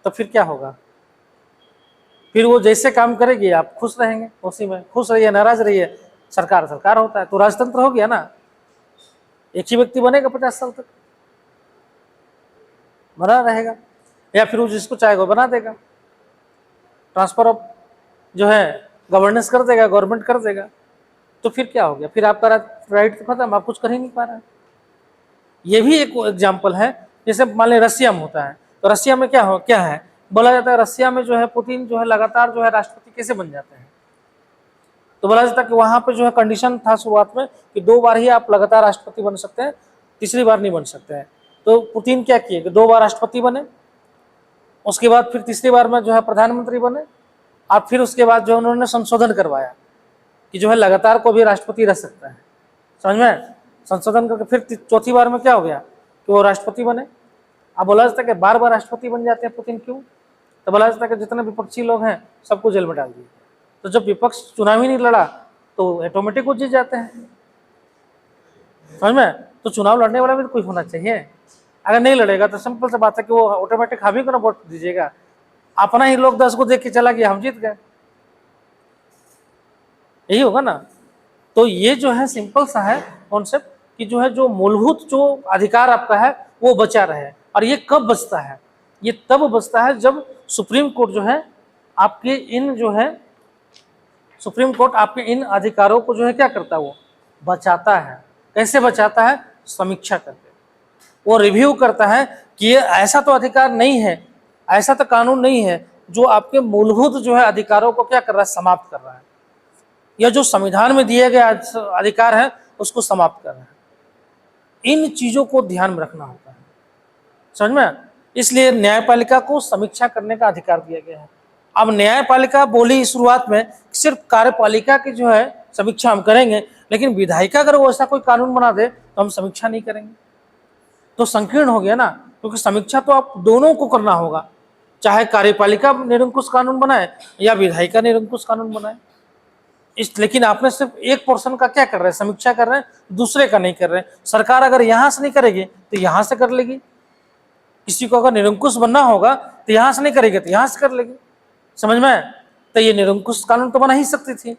तो फिर क्या होगा, फिर वो जैसे काम करेगी आप खुश रहेंगे, उसी में खुश रहिए नाराज रहिए, सरकार होता है। तो राजतंत्र हो गया ना, एक ही व्यक्ति बनेगा 50 साल तक, बना रहेगा, या फिर वो जिसको चाहेगा बना देगा, ट्रांसफर ऑफ जो है गवर्नेंस कर देगा, गवर्नमेंट कर देगा। तो फिर क्या हो गया, फिर आपका राइट तो खत्म, आप कुछ कर ही नहीं पा रहे हैं। ये भी एक एग्जाम्पल है। जैसे मान लें रसिया में होता है, तो रसिया में क्या है बोला जाता है, रसिया में जो है पुतिन जो है लगातार जो है राष्ट्रपति कैसे बन जाते हैं। तो बोला जाता है कि वहां पे जो है कंडीशन था शुरुआत में कि 2 बार ही आप लगातार राष्ट्रपति बन सकते हैं, तीसरी बार नहीं बन सकते हैं। तो पुतिन क्या किए कि 2 बार राष्ट्रपति बने, उसके बाद फिर तीसरी बार में जो है प्रधानमंत्री बने, और फिर उसके बाद जो उन्होंने संशोधन करवाया कि जो है लगातार को भी राष्ट्रपति रह सकता है, समझ में, संशोधन करके फिर चौथी बार में क्या हो गया कि वो राष्ट्रपति बने। अब बोला जाता है कि बार बार राष्ट्रपति बन जाते हैं पुतिन, क्यों? तो बोला जाता है कि जितने विपक्षी लोग हैं सबको जेल में डाल दिए। तो जब विपक्ष चुनाव ही नहीं लड़ा तो ऑटोमेटिक वो जीत जाते हैं, समझ में। तो चुनाव लड़ने वाला भी तो कोई होना चाहिए, अगर नहीं लड़ेगा तो सिंपल सी बात है कि वो ऑटोमेटिक हम ही को ना वोट दीजिएगा, अपना ही लोग 10 को देख के चला गया, हम जीत गए, यही होगा ना। तो ये जो है सिंपल सा है कॉन्सेप्ट कि जो है जो मूलभूत जो अधिकार आपका है वो बचा रहे। और ये कब बचता है, ये तब बचता है जब सुप्रीम कोर्ट जो है आपके इन जो है सुप्रीम कोर्ट आपके इन अधिकारों को जो है क्या करता है, वो बचाता है। कैसे बचाता है? समीक्षा करके, वो रिव्यू करता है कि ये ऐसा तो अधिकार नहीं है, ऐसा तो कानून नहीं है जो आपके मूलभूत जो है अधिकारों को क्या कर रहा है, समाप्त कर रहा है, या जो संविधान में दिए गए अधिकार है उसको समाप्त कर रहा है। इन चीजों को ध्यान में रखना होता है, समझ में। इसलिए न्यायपालिका को समीक्षा करने का अधिकार दिया गया है। अब न्यायपालिका बोली शुरुआत में सिर्फ कार्यपालिका की जो है समीक्षा हम करेंगे, लेकिन विधायिका अगर वो ऐसा कोई कानून बना दे तो हम समीक्षा नहीं करेंगे, तो संकीर्ण हो गया ना। क्योंकि समीक्षा तो आप दोनों को करना होगा, चाहे कार्यपालिका निरंकुश कानून बनाए या विधायिका निरंकुश कानून बनाए। लेकिन आपने सिर्फ एक पोर्शन का क्या कर रहे हैं, समीक्षा कर रहे हैं, दूसरे का नहीं कर रहे हैं। सरकार अगर यहाँ से नहीं करेगी तो यहाँ से कर लेगी, किसी को अगर निरंकुश बनना होगा तो यहाँ से नहीं करेगी तो यहाँ से कर लेगी, समझ में। तो ये निरंकुश कानून तो बना ही सकती थी।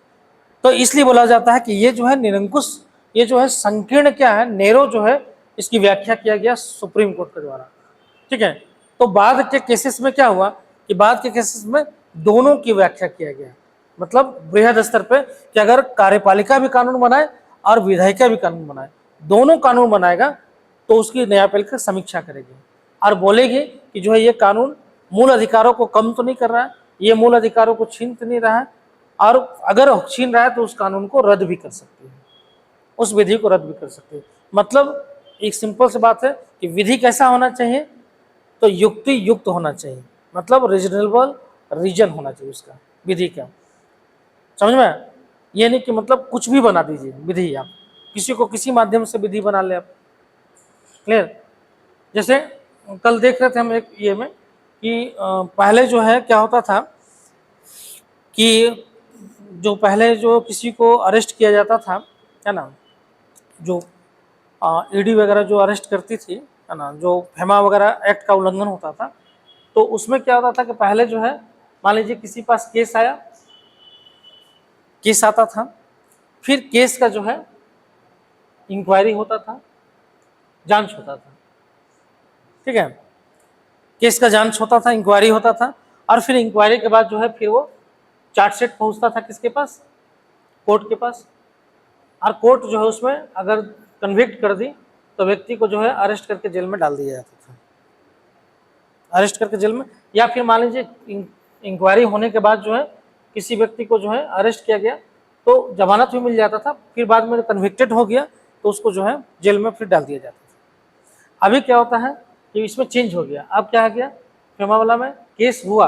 तो इसलिए बोला जाता है कि ये जो है निरंकुश, ये जो है संकीर्ण क्या है, नैरो जो है, इसकी व्याख्या किया गया सुप्रीम कोर्ट के द्वारा, ठीक है। तो बाद के केसेस में क्या हुआ कि बाद के केसेस में दोनों की व्याख्या किया गया, मतलब बृहद स्तर पे कि अगर कार्यपालिका भी कानून बनाए और विधायिका भी कानून बनाए, दोनों कानून बनाएगा तो उसकी न्यायपालिका समीक्षा करेगी और बोलेगी कि जो है ये कानून मूल अधिकारों को कम तो नहीं कर रहा है, ये मूल अधिकारों को छीन तो नहीं रहा है, और अगर छीन रहा है तो उस कानून को रद्द भी कर सकती है, उस विधि को रद्द भी कर सकती है। मतलब एक सिंपल सी बात है कि विधि कैसा होना चाहिए, तो युक्ति युक्त होना चाहिए, मतलब रीजनेबल रीजन होना चाहिए उसका विधि का। समझ में? ये नहीं कि मतलब कुछ भी बना दीजिए विधि, आप किसी को किसी माध्यम से विधि बना ले आप। क्लियर? जैसे कल देख रहे थे हम एक ये में कि पहले जो है क्या होता था कि जो पहले जो किसी को अरेस्ट किया जाता था, है ना, जो ईडी वगैरह जो अरेस्ट करती थी, है ना, जो फेमा वगैरह एक्ट का उल्लंघन होता था, तो उसमें क्या होता था कि पहले जो है मान लीजिए किसी पास केस आया, केस आता था, फिर केस का जो है इंक्वायरी होता था, जांच होता था। ठीक है, केस का जांच होता था, इंक्वायरी होता था, और फिर इंक्वायरी के बाद जो है फिर वो चार्जशीट पहुंचता था किसके पास? कोर्ट के पास। और कोर्ट जो है उसमें अगर कन्विक्ट कर दी तो व्यक्ति को जो है अरेस्ट करके जेल में डाल दिया जाता था, अरेस्ट करके जेल में। या फिर मान लीजिए इंक्वायरी होने के बाद जो है किसी व्यक्ति को जो है अरेस्ट किया गया तो जमानत भी मिल जाता था, फिर बाद में कन्विक्टेड हो गया तो उसको जो है जेल में फिर डाल दिया जाता था। अभी क्या होता है कि इसमें चेंज हो गया, अब क्या आ गया, फेमावाला में केस हुआ,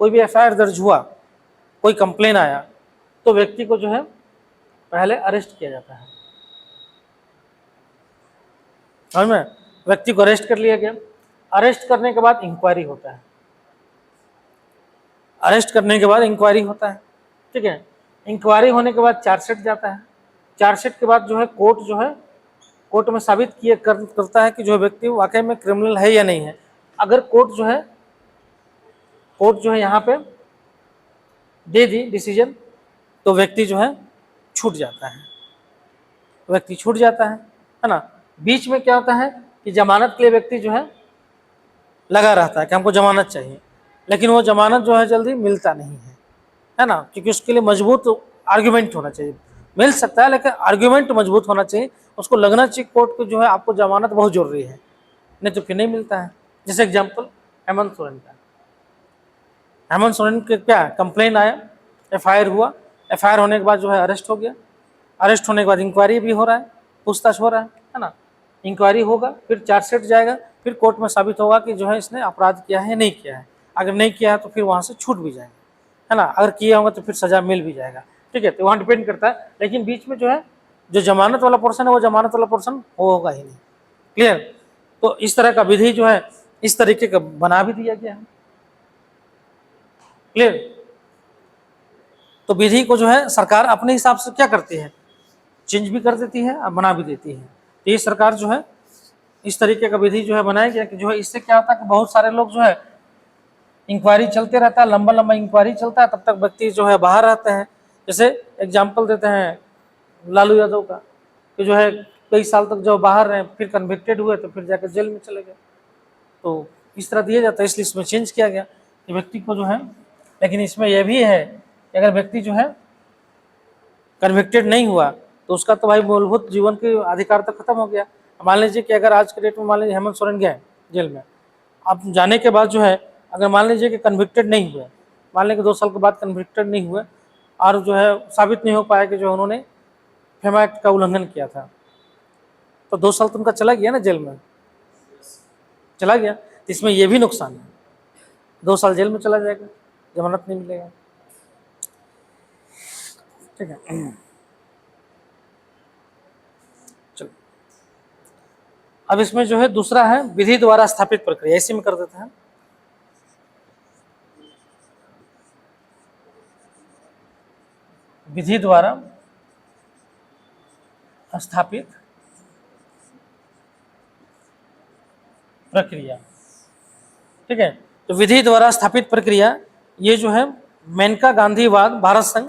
कोई भी एफआईआर दर्ज हुआ, कोई कंप्लेन आया, तो व्यक्ति को जो है पहले अरेस्ट किया जाता है। समझ में? व्यक्ति को अरेस्ट कर लिया गया, अरेस्ट करने के बाद इंक्वायरी होता है, अरेस्ट करने के बाद इंक्वायरी होता है। ठीक है, इंक्वायरी होने के बाद चार्जशीट जाता है, चार्जशीट के बाद जो है कोर्ट जो है कोर्ट में साबित किए करता है कि जो व्यक्ति वाकई में क्रिमिनल है या नहीं है। अगर कोर्ट जो है यहाँ पे दे दी डिसीजन तो व्यक्ति जो है छूट जाता है, व्यक्ति छूट जाता है ना। बीच में क्या होता है कि जमानत के लिए व्यक्ति जो है लगा रहता है कि हमको जमानत चाहिए, लेकिन वो जमानत जो है जल्दी मिलता नहीं है ना, क्योंकि उसके लिए मजबूत आर्ग्यूमेंट होना चाहिए। मिल सकता है लेकिन आर्ग्यूमेंट मजबूत होना चाहिए, उसको लगना चाहिए कोर्ट को जो है आपको जमानत बहुत जरूरी है, नहीं तो फिर नहीं मिलता है। जैसे एग्जाम्पल हेमंत सोरेन का, हेमंत सोरेन के क्या कंप्लेन आया, एफआईआर हुआ, एफआईआर होने के बाद जो है अरेस्ट हो गया, अरेस्ट होने के बाद इंक्वायरी भी हो रहा है, पूछताछ हो रहा है ना। इंक्वायरी होगा, फिर चार्जशीट जाएगा, फिर कोर्ट में साबित होगा कि जो है इसने अपराध किया है नहीं किया है। अगर नहीं किया है तो फिर वहाँ से छूट भी जाएगा, है ना, अगर किया होगा तो फिर सजा मिल भी जाएगा। ठीक है, तो वहाँ डिपेंड करता है, लेकिन बीच में जो है जो जमानत वाला पोर्शन है वो जमानत वाला पोर्शन होगा ही नहीं। क्लियर? तो इस तरह का विधि जो है इस तरीके का बना भी दिया गया है। क्लियर? तो विधि को जो है सरकार अपने हिसाब से क्या करती है, चेंज भी कर देती है और बना भी देती है। तो ये सरकार जो है इस तरीके का विधि जो है बनाया गया कि जो है इससे क्या होता है कि बहुत सारे लोग जो है इंक्वायरी चलते रहता है, लंबा लंबा इंक्वायरी चलता है, तब तक व्यक्ति जो है बाहर रहते हैं। जैसे एग्जाम्पल देते हैं लालू यादव का कि जो है कई साल तक जो बाहर रहे, फिर कन्विक्टेड हुए तो फिर जाकर जेल में चले गए। तो इस तरह दिया जाता है, इसलिए इसमें चेंज किया गया कि व्यक्ति को जो है, लेकिन इसमें यह भी है कि अगर व्यक्ति जो है कन्विक्टेड नहीं हुआ तो उसका तो भाई मूलभूत जीवन के अधिकार तो खत्म हो गया। मान लीजिए कि अगर आज के डेट में मान लीजिए हेमंत सोरेन गए जेल में, अब जाने के बाद जो है अगर मान लीजिए कि कन्विक्टेड नहीं हुए, मान लीजिए कि 2 साल के बाद कन्विक्टेड नहीं हुए और जो है साबित नहीं हो पाया कि जो उन्होंने फेमा एक्ट का उल्लंघन किया था, तो 2 साल तो उनका चला गया ना, जेल में चला गया। तो इसमें यह भी नुकसान है, 2 साल जेल में चला जाएगा, जमानत नहीं मिलेगा। ठीक है, चलो अब इसमें जो है दूसरा है विधि द्वारा स्थापित प्रक्रिया, इसी में कर देते हैं। विधि द्वारा स्थापित प्रक्रिया। ठीक है, तो विधि द्वारा स्थापित प्रक्रिया ये जो है मेनका गांधीवाद भारत संघ,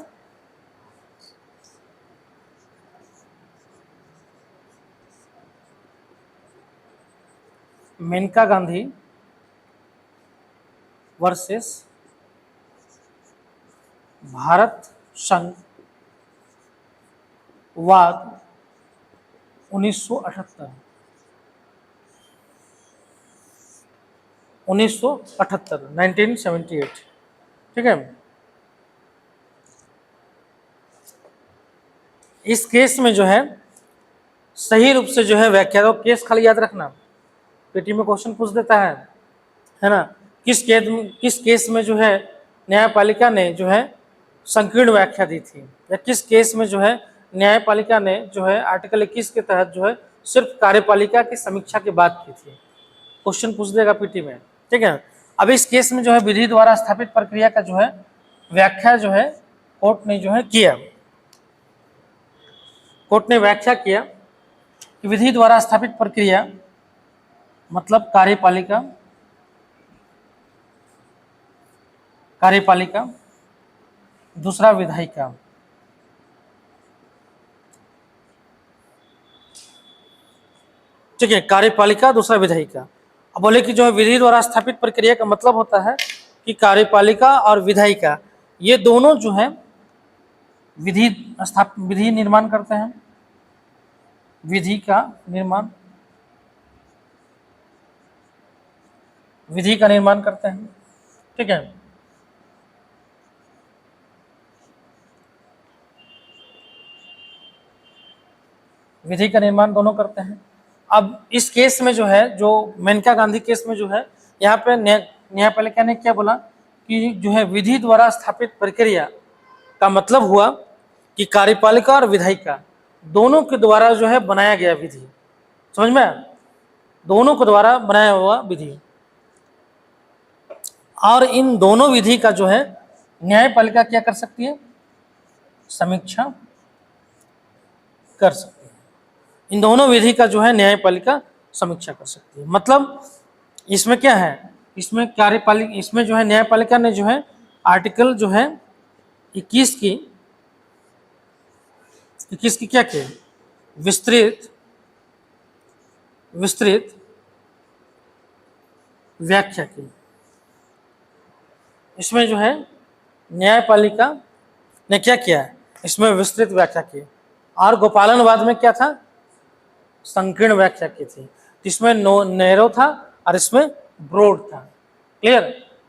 मेनका गांधी वर्सेस भारत संघ वाद 1978, 1978 1978। ठीक है, इस केस में जो है सही रूप से जो है व्याख्या, तो केस खाली याद रखना, पीटी में क्वेश्चन पूछ देता है ना। किस केस में जो है न्यायपालिका ने जो है संकीर्ण व्याख्या दी थी, या किस केस में जो है न्यायपालिका ने जो है आर्टिकल 21 के तहत जो है सिर्फ कार्यपालिका की समीक्षा की बात की थी। क्वेश्चन पूछ देगा पीटी में, ठीक है। अब इस केस में जो है विधि द्वारा स्थापित प्रक्रिया का जो है व्याख्या जो है कोर्ट ने जो है किया। कोर्ट ने व्याख्या किया कि विधि द्वारा स्थापित प्रक्रिया मतलब कार्यपालिका, दूसरा विधायिका। ठीक है, कार्यपालिका दूसरा विधायिका। अब बोले कि जो है विधि द्वारा स्थापित प्रक्रिया का मतलब होता है कि कार्यपालिका और विधायिका ये दोनों जो है विधि निर्माण करते हैं, विधि का निर्माण करते हैं, ठीक है। विधि का निर्माण दोनों करते हैं। अब इस केस में जो है, जो मेनका गांधी केस में जो है, यहाँ पे न्यायपालिका ने क्या बोला कि जो है विधि द्वारा स्थापित प्रक्रिया का मतलब हुआ कि कार्यपालिका और विधायिका दोनों के द्वारा जो है बनाया गया विधि, समझ में, दोनों के द्वारा बनाया हुआ विधि, और इन दोनों विधि का जो है न्यायपालिका क्या कर सकती है, समीक्षा कर सकती है। इन दोनों विधि का जो है न्यायपालिका समीक्षा कर सकती है। मतलब इसमें क्या है, इसमें जो है न्यायपालिका ने जो है आर्टिकल जो है 21 की क्या किया, विस्तृत व्याख्या की। इसमें जो है न्यायपालिका ने क्या किया, इसमें विस्तृत व्याख्या की, और गोपालनवाद में क्या था, संकीर्ण व्याख्या की थी। इसमें नैरो था और इसमें ब्रॉड था। क्लियर,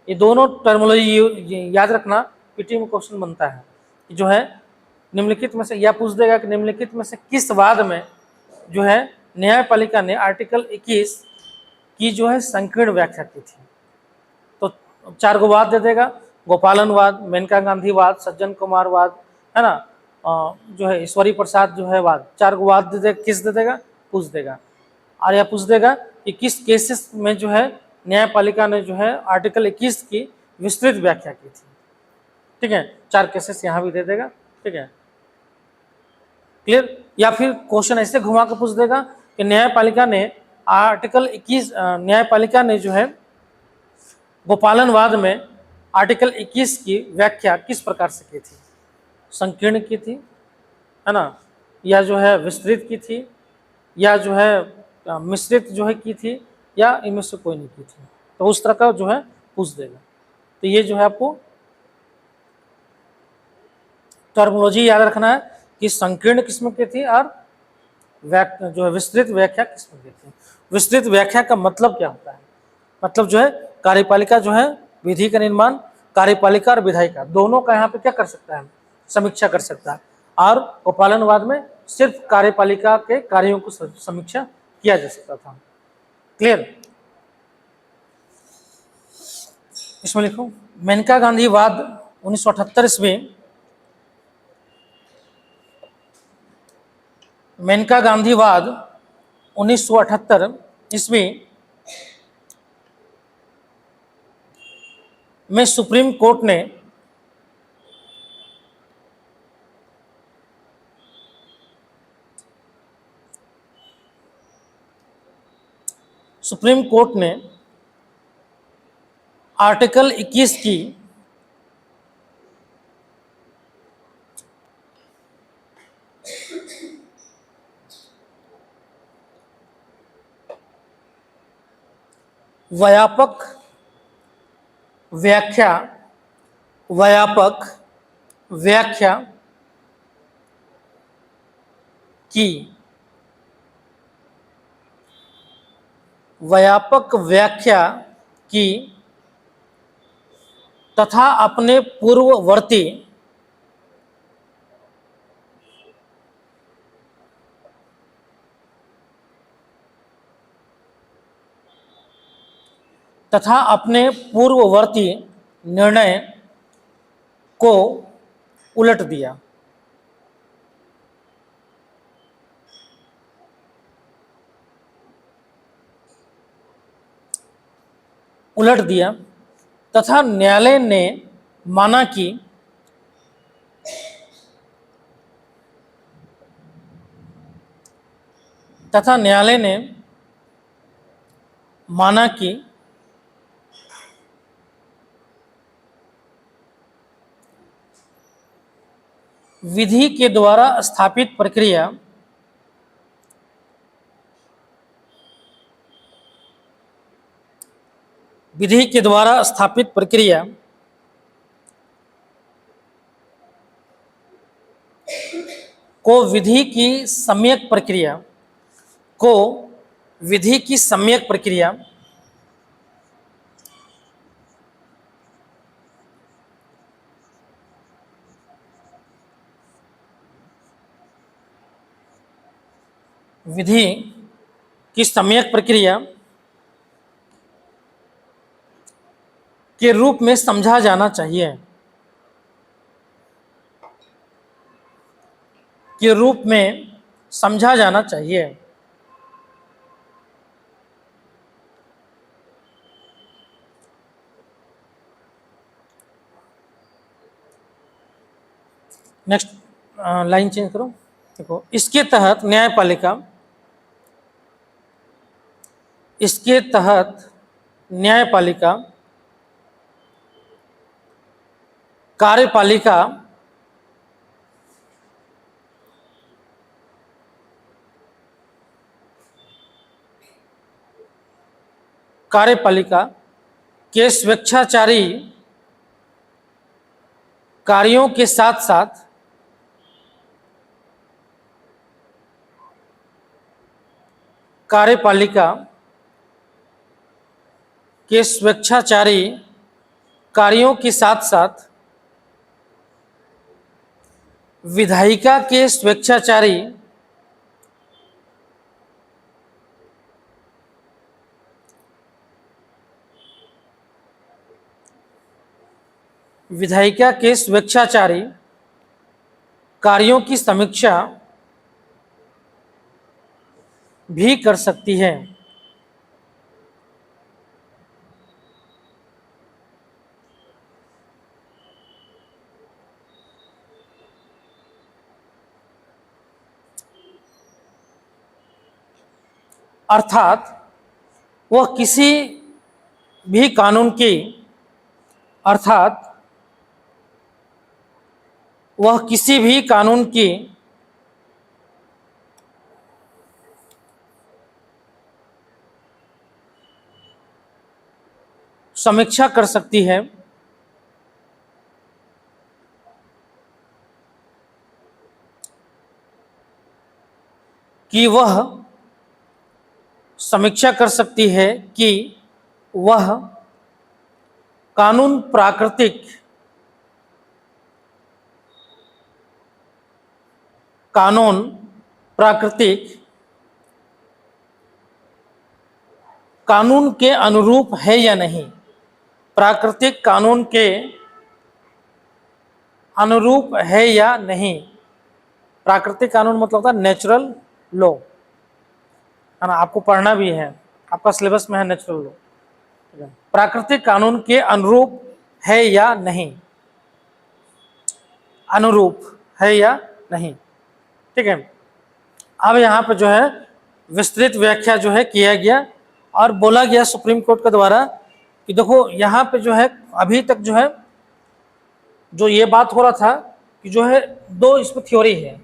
ये दोनों टर्मिनोलॉजी याद रखना, पीटी में क्वेश्चन बनता है कि जो है निम्नलिखित में से, या पूछ देगा कि निम्नलिखित में से किस वाद में जो है न्यायपालिका ने आर्टिकल 21 की जो है संकीर्ण व्याख्या की थी। तो 4 गो वाद दे देगा, गोपालनवाद, मेनका गांधी वाद, सज्जन कुमार वाद, है ना, जो है ईश्वरी प्रसाद जो है वाद, 4 गो वाद दे देगा, किस दे देगा, पूछ देगा। और यह पूछ देगा कि किस केसेस में जो है न्यायपालिका ने जो है आर्टिकल 21 की विस्तृत व्याख्या की थी, ठीक है। 4 केसेस यहाँ भी दे देगा, ठीक है, क्लियर। या फिर क्वेश्चन ऐसे घुमा कर पूछ देगा कि न्यायपालिका ने आर्टिकल 21, न्यायपालिका ने जो है गोपालनवाद में आर्टिकल 21 की व्याख्या किस प्रकार से की थी, संकीर्ण की थी, है ना, या जो है विस्तृत की थी, या जो है मिश्रित जो है की थी, या इनमें से कोई नहीं की थी। तो उस तरह का जो है पूछ देगा। तो ये जो है आपको टर्मिनोलॉजी याद रखना है कि संकीर्ण किस्म की थी और जो है विस्तृत व्याख्या किस्म की थी। विस्तृत व्याख्या का मतलब क्या होता है, मतलब जो है कार्यपालिका जो है विधि का निर्माण, कार्यपालिका और विधायिका दोनों का यहाँ पे क्या कर सकता है, समीक्षा कर सकता है। और गोपालनवाद में सिर्फ कार्यपालिका के कार्यों को समीक्षा किया जा सकता था। क्लियर, इसमें लिखो मेनका गांधी वाद 1978 ईस्वी, मेनका गांधी वाद 1978 ईस्वी में सुप्रीम कोर्ट ने आर्टिकल 21 की व्यापक व्याख्या की तथा अपने पूर्ववर्ती 1978 तथा अपने पूर्ववर्ती निर्णय को उलट दिया। उलट दिया तथा न्यायालय ने माना कि विधि के द्वारा स्थापित प्रक्रिया को विधि की सम्यक प्रक्रिया के रूप में समझा जाना चाहिए। नेक्स्ट लाइन चेंज करो। देखो, इसके तहत न्यायपालिका कार्यपालिका के स्वेच्छाचारी कार्यों के साथ साथ विधायिका के स्वेच्छाचारी कार्यों की समीक्षा भी कर सकती है। अर्थात वह किसी भी कानून की समीक्षा कर सकती है कि वह कानून कानून के अनुरूप है या नहीं। प्राकृतिक कानून के अनुरूप है या नहीं। प्राकृतिक कानून मतलब होता है नेचुरल लॉ, है ना, आपको पढ़ना भी है, आपका सिलेबस में है नेचुरल लॉ। प्राकृतिक कानून के अनुरूप है या नहीं, ठीक है। अब यहाँ पे जो है विस्तृत व्याख्या जो है किया गया और बोला गया सुप्रीम कोर्ट के द्वारा कि देखो यहाँ पे जो है अभी तक जो है जो ये बात हो रहा था कि जो है दो इसमें थ्योरी है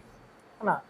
ना,